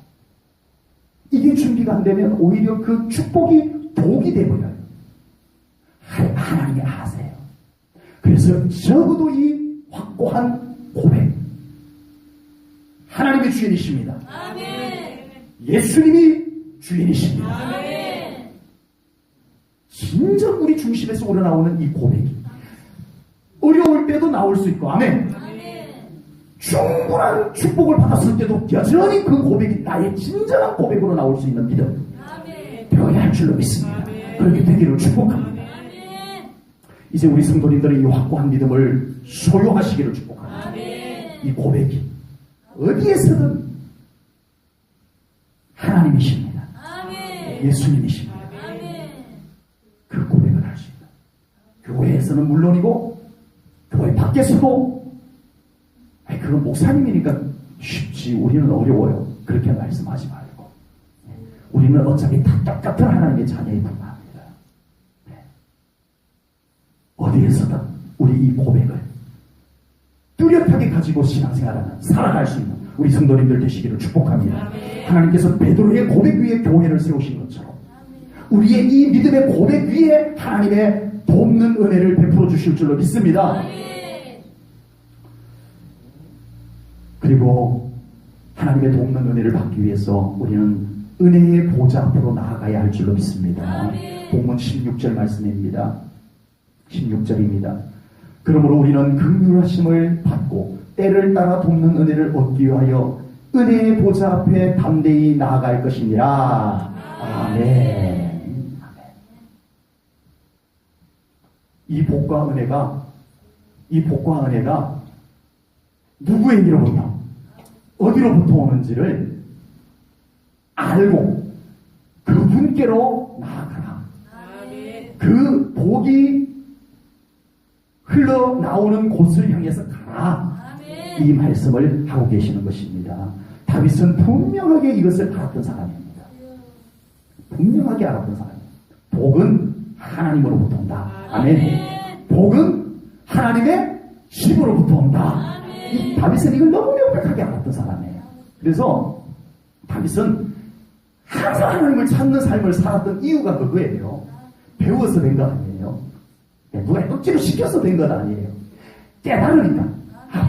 Speaker 1: 이게 준비가 안 되면 오히려 그 축복이 독이 되어버려요. 하나님이 아세요. 그래서 적어도 이 확고한 고백, 하나님의 주인이십니다. 예수님이 주인이십니다. 진정 우리 중심에서 우러나오는 이 고백이 어려울 때도 나올 수 있고, 아멘. 충분한 축복을 받았을 때도 여전히 그 고백이 나의 진정한 고백으로 나올 수 있는 믿음 되어야 할 줄로 믿습니다. 그렇게 되기를 축복합니다. 이제 우리 성도님들은 이 확고한 믿음을 소유하시기를 축복합니다. 이 고백이 어디에서든 하나님이십니다. 예수님이십니다. 그 고백을 할 수 있다. 교회에서는 물론이고 교회 밖에서도, 그건 목사님이니까 쉽지 우리는 어려워요. 그렇게 말씀하지 말고, 우리는 어차피 다 똑같은 하나님의 자녀에 불과합니다. 어디에서든 우리 이 고백을 뚜렷하게 가지고 신앙생활하는, 살아갈 수 있는 우리 성도님들 되시기를 축복합니다. 하나님께서 베드로의 고백 위에 교회를 세우신 것처럼 우리의 이 믿음의 고백 위에 하나님의 돕는 은혜를 베풀어 주실 줄로 믿습니다. 그리고 하나님의 돕는 은혜를 받기 위해서 우리는 은혜의 보좌 앞으로 나아가야 할 줄로 믿습니다. 본문 16절 말씀입니다. 16절입니다. 그러므로 우리는 긍휼하심을 받고 때를 따라 돕는 은혜를 얻기 위하여 은혜의 보좌 앞에 담대히 나아갈 것이니라. 아멘. 이 복과 은혜가 누구에게로부터 어디로부터 오는지를 알고 그분께로 나아가라. 그 복이 흘러나오는 곳을 향해서 가라. 이 말씀을 하고 계시는 것입니다. 다윗은 분명하게 이것을 알았던 사람입니다. 분명하게 알았던 사람입니다. 복은 하나님으로부터 온다. 아멘. 복은 하나님의 집으로부터 온다. 이 다윗은 이걸 너무 명백하게 알았던 사람이에요. 그래서 다윗은 항상 하나님을 찾는 삶을 살았던 이유가 그거예요. 배워서 된 거 아니에요. 누가 억지로 시켜서 된 건 아니에요. 깨달으니까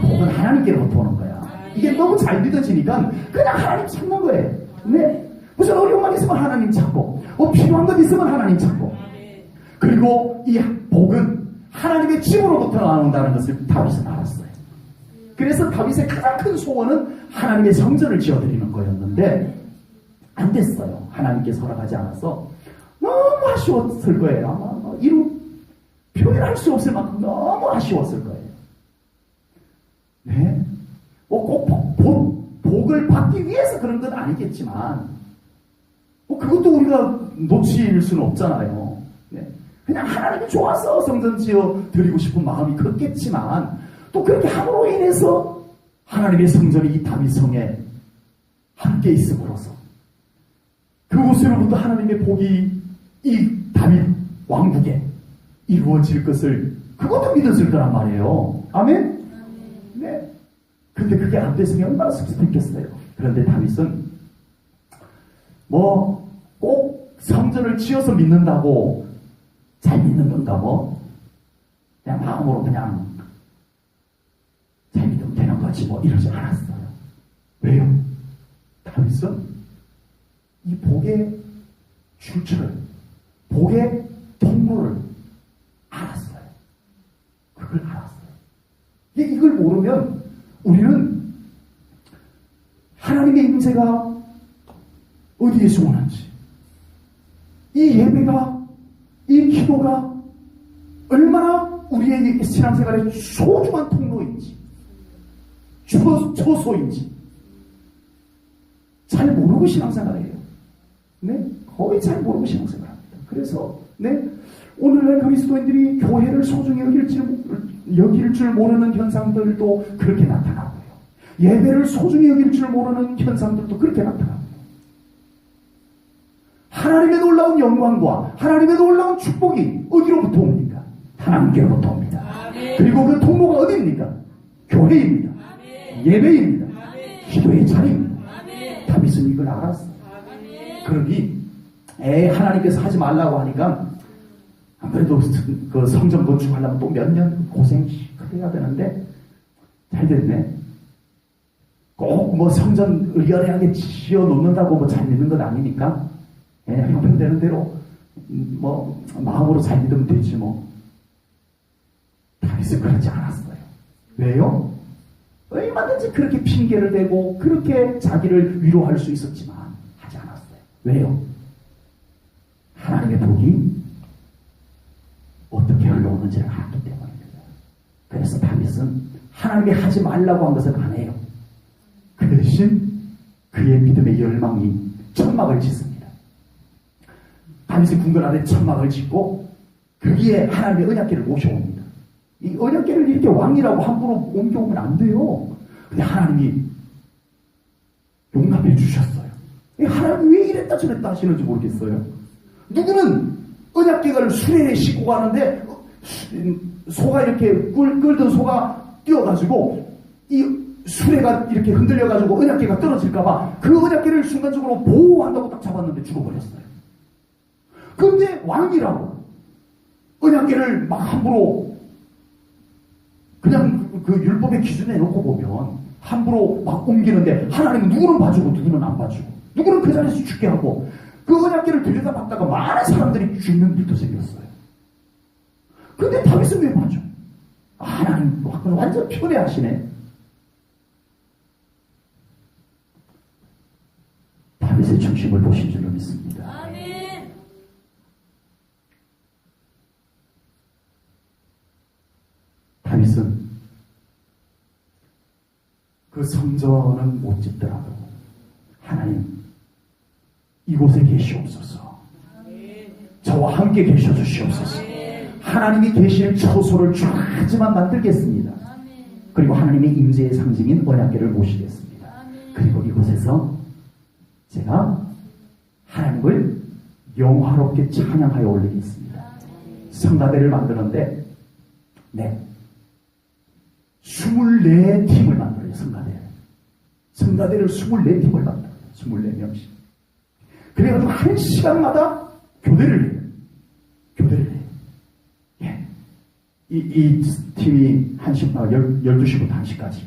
Speaker 1: 복은 하나님께로부터 오는 거야. 이게 너무 잘 믿어지니까 그냥 하나님 찾는 거예요. 네. 무슨 어려움만 있으면 하나님 찾고 필요한 것 있으면 하나님 찾고, 그리고 이 복은 하나님의 집으로부터 나온다는 것을 다윗은 알았어요. 그래서 다윗의 가장 큰 소원은 하나님의 성전을 지어드리는 거였는데 안 됐어요. 하나님께서 허락하지 않아서 너무 아쉬웠을 거예요. 아마 표현할 수 없을 만큼 너무 아쉬웠을 거예요. 네. 꼭 복을 받기 위해서 그런 건 아니겠지만, 그것도 우리가 놓칠 수는 없잖아요. 네. 그냥 하나님이 좋아서 성전 지어 드리고 싶은 마음이 컸겠지만, 또 그렇게 함으로 인해서 하나님의 성전이 이 다윗 성에 함께 있음으로써 그곳으로부터 하나님의 복이 이 다윗 왕국에 이루어질 것을 그것도 믿었을 거란 말이에요. 아멘? 네. 근데 그게 안 됐으면 얼마나 섭섭했겠어요. 그런데 다윗은 꼭 성전을 지어서 믿는다고 잘 믿는 건가 그냥 마음으로 그냥 잘 믿으면 되는 거지 이러지 않았어요. 왜요? 다윗은 이 복의 출처를, 복의 통로를 알았어요. 그걸 알았어요. 이걸 모르면 우리는 하나님의 임재가 어디에서 오는지, 이 예배가, 이 기도가 얼마나 우리의 신앙생활의 소중한 통로인지, 처소인지 잘 모르고 신앙생활해요. 네? 거의 잘 모르고 신앙생활합니다. 그래서 오늘날 그리스도인들이 교회를 소중히 여길 줄 모르는 현상들도 그렇게 나타나고요. 예배를 소중히 여길 줄 모르는 현상들도 그렇게 나타나고요. 하나님의 놀라운 영광과 하나님의 놀라운 축복이 어디로부터 옵니까? 하나님께로부터 옵니다. 아멘. 그리고 그 통로가 어디입니까? 교회입니다. 아멘. 예배입니다. 아멘. 기도의 자리입니다. 아멘. 다윗은 이걸 알았어요. 아멘. 그러니 하나님께서 하지 말라고 하니까 아무래도 그 성전 건축하려면 또 몇 년 고생 해야 되는데 잘 됐네. 꼭 성전 의연하게 지어 놓는다고 잘 믿는 건 아니니까 형편되는 대로 마음으로 잘 믿으면 되지 다윗은 그렇지 않았어요. 왜요? 얼마든지 그렇게 핑계를 대고 그렇게 자기를 위로할 수 있었지만 하지 않았어요. 왜요? 하나님의 복이 어떻게 흘러오는지를 알았기 때문입니다. 그래서 다윗은 하나님이 하지 말라고 한 것은 안 해요. 그 대신 그의 믿음의 열망이 천막을 짓습니다. 다윗이 궁궐 안에 천막을 짓고 거기에 하나님의 언약궤를 모셔옵니다. 이 언약궤를 이렇게 왕이라고 함부로 옮겨오면 안 돼요. 근데 하나님이 용납해 주셨어요. 하나님이 왜 이랬다 저랬다 하시는지 모르겠어요. 누구는 언약궤를 수레에 싣고 가는데 소가 이렇게 끌던 소가 뛰어가지고 이 수레가 이렇게 흔들려가지고 언약궤가 떨어질까봐 그 언약궤를 순간적으로 보호한다고 딱 잡았는데 죽어버렸어요. 그런데 왕이라고 언약궤를 막 함부로 그냥 그 율법의 기준에 놓고 보면 함부로 막 옮기는데 하나님은 누구는 봐주고 누구는 안 봐주고 누구는 그 자리에서 죽게 하고 그 언약궤를 들여다봤다가 많은 사람들이 죽는 일도 생겼어요. 그런데 다윗은 왜 봐줘? 하나님 완전 편애하시네. 다윗의 중심을 보신 줄로 믿습니다. 아멘. 다윗은 그 성전은 못 짓더라도 하나님 이곳에 계시옵소서. 저와 함께 계셔주시옵소서. 하나님이 계실 처소를 쫙지만 만들겠습니다. 그리고 하나님의 임재의 상징인 언약궤를 모시겠습니다. 그리고 이곳에서 제가 하나님을 영화롭게 찬양하여 올리겠습니다. 성가대를 만드는데 24팀을 만들어요. 성가대를 24팀을 만들어요. 24명씩. 그래가지고 한 시간마다 교대를 해요. 예. 이 팀이 12시부터 1시까지.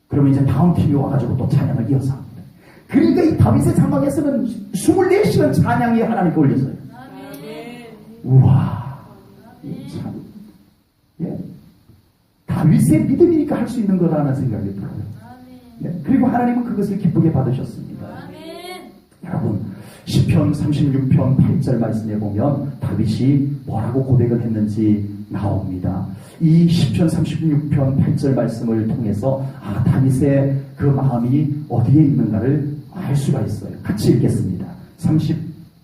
Speaker 1: 그러면 이제 다음 팀이 와가지고 또 찬양을 이어서 합니다. 그러니까 이 다윗의 장막에서는 24시간 찬양이 하나님께 올렸어요. 우와. 참. 예. 다윗의 믿음이니까 할 수 있는 거라는 생각이 들어요. 예. 그리고 하나님은 그것을 기쁘게 받으셨습니다. 여러분, 시편 36편 8절 말씀에 보면 다윗이 뭐라고 고백을 했는지 나옵니다. 이 시편 36편 8절 말씀을 통해서 다윗의 그 마음이 어디에 있는가를 알 수가 있어요. 같이 읽겠습니다.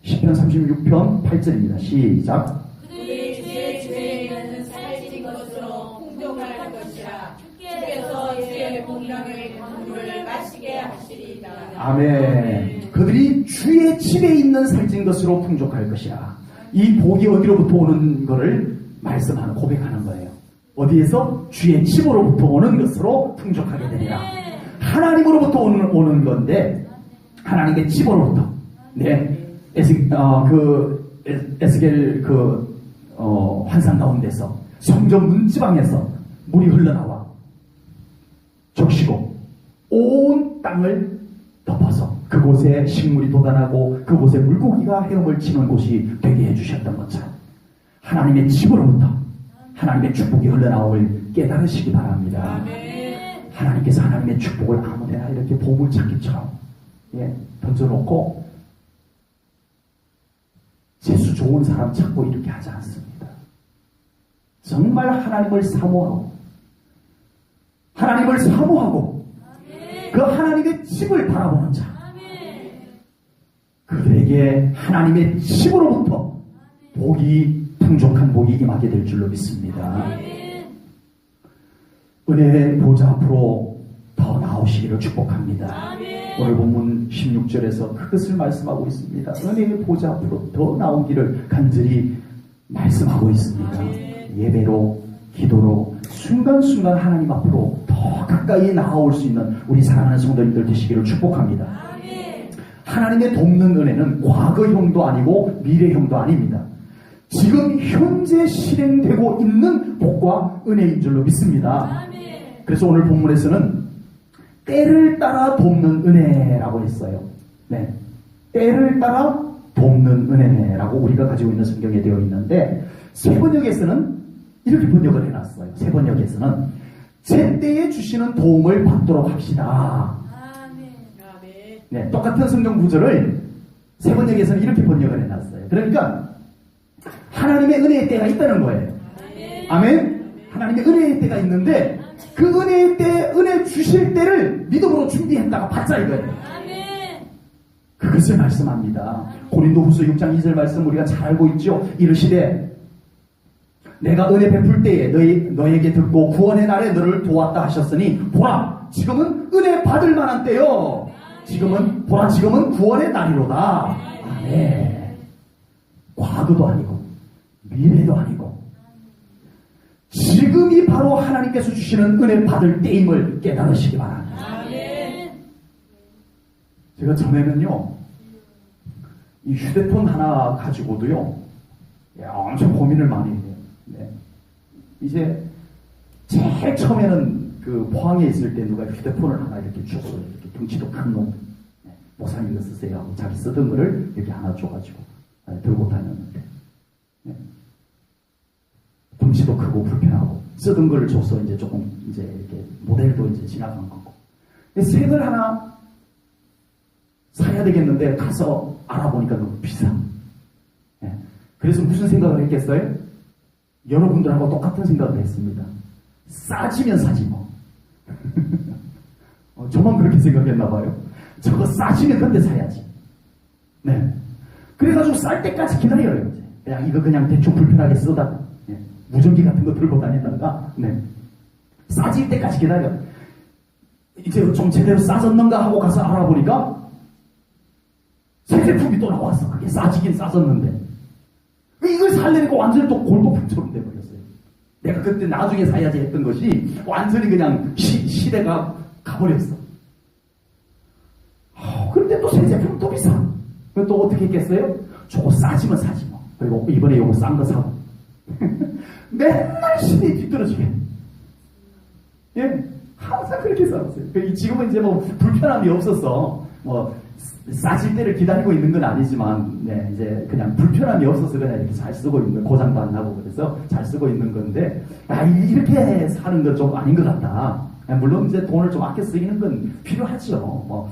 Speaker 1: 시편 36편 8절입니다. 시작.
Speaker 2: 그들이 주의 죄에는 살찐 것으로 풍족할 것이라. 주께서 주의 공명의 강물을 마시게 하시리이다.
Speaker 1: 아멘. 그들이 주의 집에 있는 살찐 것으로 풍족할 것이라. 이 복이 어디로부터 오는 것을 말씀하는, 고백하는 거예요. 어디에서? 주의 집으로부터 오는 것으로 풍족하게 되리라. 하나님으로부터 오는 건데, 하나님의 집으로부터. 에스겔 환상 가운데서 성전 문지방에서 물이 흘러나와 적시고 온 땅을 덮어서 그곳에 식물이 돋아나고 그곳에 물고기가 헤엄을 치는 곳이 되게 해주셨던 것처럼 하나님의 집으로부터 하나님의 축복이 흘러나올 깨달으시기 바랍니다. 하나님께서 하나님의 축복을 아무데나 이렇게 보물찾기처럼 던져놓고 재수 좋은 사람 찾고 이렇게 하지 않습니다. 정말 하나님을 사모하고 그 하나님의 집을 바라보는 자, 그들에게 하나님의 집으로부터 풍족한 복이 임하게 될 줄로 믿습니다. 은혜의 보좌 앞으로 더 나오시기를 축복합니다. 오늘 본문 16절에서 그것을 말씀하고 있습니다. 은혜의 보좌 앞으로 더 나오기를 간절히 말씀하고 있습니다. 예배로, 기도로 순간순간 하나님 앞으로 더 가까이 나아올 수 있는 우리 사랑하는 성도님들 되시기를 축복합니다. 하나님의 돕는 은혜는 과거형도 아니고 미래형도 아닙니다. 지금 현재 실행되고 있는 복과 은혜인 줄로 믿습니다. 그래서 오늘 본문에서는 때를 따라 돕는 은혜라고 했어요. 때를 따라 돕는 은혜라고 우리가 가지고 있는 성경에 되어 있는데, 세번역에서는 이렇게 번역을 해놨어요. 세번역에서는 제때에 주시는 도움을 받도록 합시다. 똑같은 성경 구절을 세번역에서는 이렇게 번역을 해놨어요. 그러니까 하나님의 은혜의 때가 있다는 거예요. 아멘. 하나님의 은혜의 때가 있는데 그 은혜의 때, 은혜 주실 때를 믿음으로 준비했다가 받자 이거예요. 그것을 말씀합니다. 고린도후서 6장 2절 말씀 우리가 잘 알고 있죠. 이르시되 내가 은혜 베풀 때에 너에게 듣고 구원의 날에 너를 도왔다 하셨으니 보라 지금은 은혜 받을 만한 때요. 지금은 구원의 날이로다. 아멘. 과거도 아니고 미래도 아니고 지금이 바로 하나님께서 주시는 은혜 받을 때임을 깨달으시기 바랍니다. 제가 전에는요, 이 휴대폰 하나 가지고도요, 엄청 고민을 많이 해요. 이제 제일 처음에는 그 포항에 있을 때 누가 휴대폰을 하나 이렇게 주고 이렇게 덩치도 큰 놈, 목사님 이거 쓰세요 하고 자기 쓰던 거를 이렇게 하나 줘가지고 들고 다녔는데, 덩치도 크고 불편하고 쓰던 걸 줘서 이제 조금 이제 이렇게 모델도 이제 지나간 거고, 새 걸 하나 사야 되겠는데 가서 알아보니까 너무 비싸. 그래서 무슨 생각을 했겠어요? 여러분들하고 똑같은 생각을 했습니다. 싸지면 사지 뭐. 저만 그렇게 생각했나 봐요. 저거 싸지면 그때 사야지. 그래가지고 쌀 때까지 기다려요. 이거 그냥 대충 불편하게 쓰다. 무전기 같은 거 들고 다니다가 싸질 때까지 기다려. 이제 좀 제대로 싸졌는가 하고 가서 알아보니까 새 제품이 또 나왔어. 그게 싸지긴 싸졌는데 이걸 살려니까 완전히 또 골동품처럼 돼버렸어요. 내가 그때 나중에 사야지 했던 것이 완전히 그냥 시대가 가버렸어. 그런데 또 새 제품 또 비싸. 또 어떻게 했겠어요? 저거 싸지면 사지 뭐. 그리고 이번에 요거 싼 거 사고. 맨날 시대에 뒤떨어지게. 예, 항상 그렇게 살았어요. 지금은 이제 뭐 불편함이 없어서 뭐 싸질 때를 기다리고 있는 건 아니지만, 네, 이제 그냥 불편함이 없어서 그냥 이렇게 잘 쓰고 있는, 고장도 안 나고 그래서 잘 쓰고 있는 건데, 이렇게 사는 건 좀 아닌 것 같다. 물론 이제 돈을 좀 아껴 쓰이는 건 필요하죠. 뭐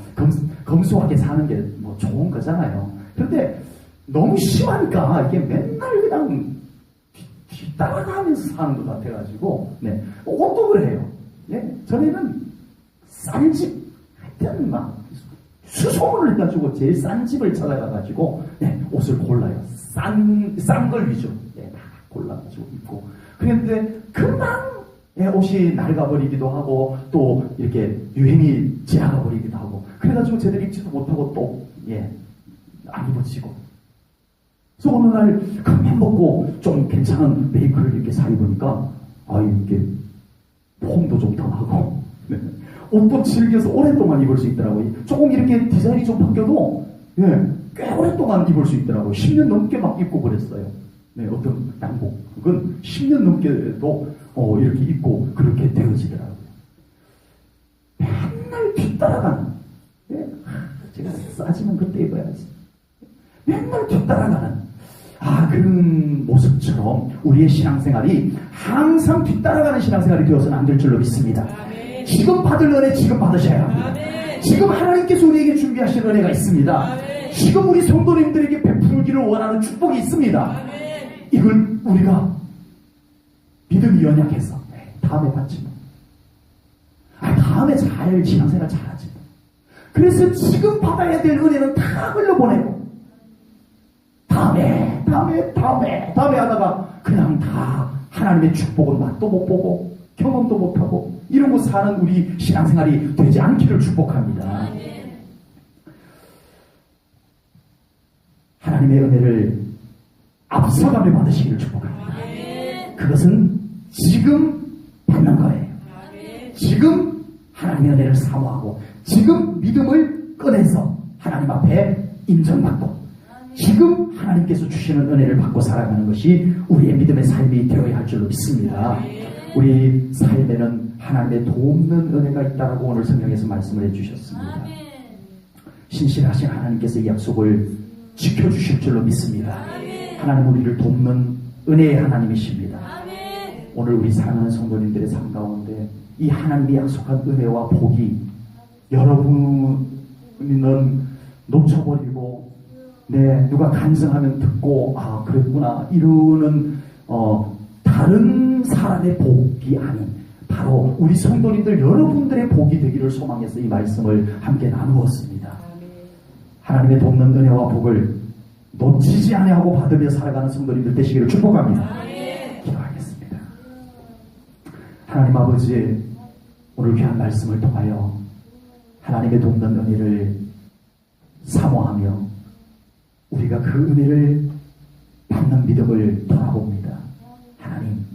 Speaker 1: 검소하게 사는 게 뭐 좋은 거잖아요. 그런데 너무 심하니까 이게 맨날 그냥 뒤따라가면서 사는 것 같아가지고, 네, 옷도 그래요. 예, 전에는 싼 집, 하여튼 막 수소문을 해가지고 제일 싼 집을 찾아가가지고, 네, 옷을 골라요. 싼 걸 위주로, 네, 다 골라가지고 입고. 그런데 금방 예, 옷이 낡아버리기도 하고 또 이렇게 유행이 지나가버리기도 하고, 그래가지고 제대로 입지도 못하고 또 예, 안 입어지고. 그래서 어느 날 금방 먹고 좀 괜찮은 메이크를 이렇게 사 입으니까 이게 폼도 좀 더 나고, 네, 옷도 즐겨서 오랫동안 입을 수 있더라고요. 조금 이렇게 디자인이 좀 바뀌어도 예, 꽤 오랫동안 입을 수 있더라고요. 10년 넘게 막 입고 그랬어요. 네, 어떤 양복은 10년 넘게도 이렇게 입고 그렇게 되어지더라고요. 맨날 뒤따라가는, 예, 제가 싸지면 그때 입어야지. 맨날 뒤따라가는 그런 모습처럼 우리의 신앙생활이 항상 뒤따라가는 신앙생활이 되어서는 안 될 줄로 믿습니다.
Speaker 2: 아멘.
Speaker 1: 지금 받을 은혜 지금 받으셔야 합니다.
Speaker 2: 아멘.
Speaker 1: 지금 하나님께서 우리에게 준비하신 은혜가 있습니다.
Speaker 2: 아멘.
Speaker 1: 지금 우리 성도님들에게 베풀기를 원하는 축복이 있습니다.
Speaker 2: 아멘.
Speaker 1: 이걸 우리가 믿음이 연약해서 다음에 받지 뭐. 다음에 잘 신앙생활 잘하지 뭐. 그래서 지금 받아야 될 은혜는 다 흘려보내고 다음에 하다가 그냥 다 하나님의 축복을 맛도 못 보고 경험도 못하고 이러고 사는 우리 신앙생활이 되지 않기를 축복합니다. 하나님의 은혜를 앞서가며 받으시기를 축복합니다. 그것은 지금 받는 거예요. 지금 하나님의 은혜를 사모하고 지금 믿음을 꺼내서 하나님 앞에 인정받고 지금 하나님께서 주시는 은혜를 받고 살아가는 것이 우리의 믿음의 삶이 되어야 할 줄로 믿습니다. 우리 삶에는 하나님의 돕는 은혜가 있다라고 오늘 성경에서 말씀을 해주셨습니다. 신실하신 하나님께서 이 약속을 지켜주실 줄로 믿습니다. 하나님 우리를 돕는 은혜의 하나님이십니다. 오늘 우리 사랑하는 성도님들의 삶 가운데 이 하나님이 약속한 은혜와 복이 여러분은 놓쳐버리고 누가 간증하면 듣고 그랬구나 이러는 다른 사람의 복이 아닌 바로 우리 성도님들 여러분들의 복이 되기를 소망해서 이 말씀을 함께 나누었습니다. 하나님의 돕는 은혜와 복을 놓치지 아니하고 받으며 살아가는 성도님들 되시기를 축복합니다. 기도하겠습니다. 하나님 아버지, 오늘 귀한 말씀을 통하여 하나님의 돕는 은혜를 사모하며 우리가 그 은혜를 받는 믿음을 돌아봅니다. 하나님,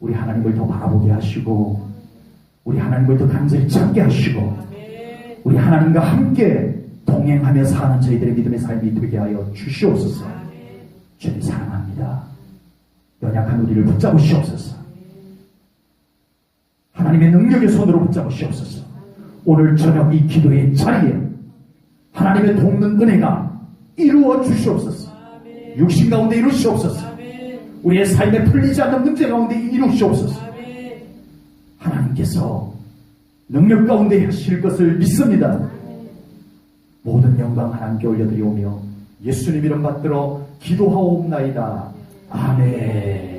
Speaker 1: 우리 하나님을 더 바라보게 하시고 우리 하나님을 더 간절히 찾게 하시고 우리 하나님과 함께 동행하며 사는 저희들의 믿음의 삶이 되게 하여 주시옵소서. 주님 사랑합니다. 연약한 우리를 붙잡으시옵소서. 하나님의 능력의 손으로 붙잡으시옵소서. 오늘 저녁 이 기도의 자리에 하나님의 돕는 은혜가 이루어 주시옵소서. 육신 가운데 이루시옵소서. 우리의 삶에 풀리지 않는 문제 가운데 이루시옵소서. 하나님께서 능력 가운데 하실 것을 믿습니다. 모든 영광 하나님께 올려드리오며 예수님 이름 받들어 기도하옵나이다. 아멘.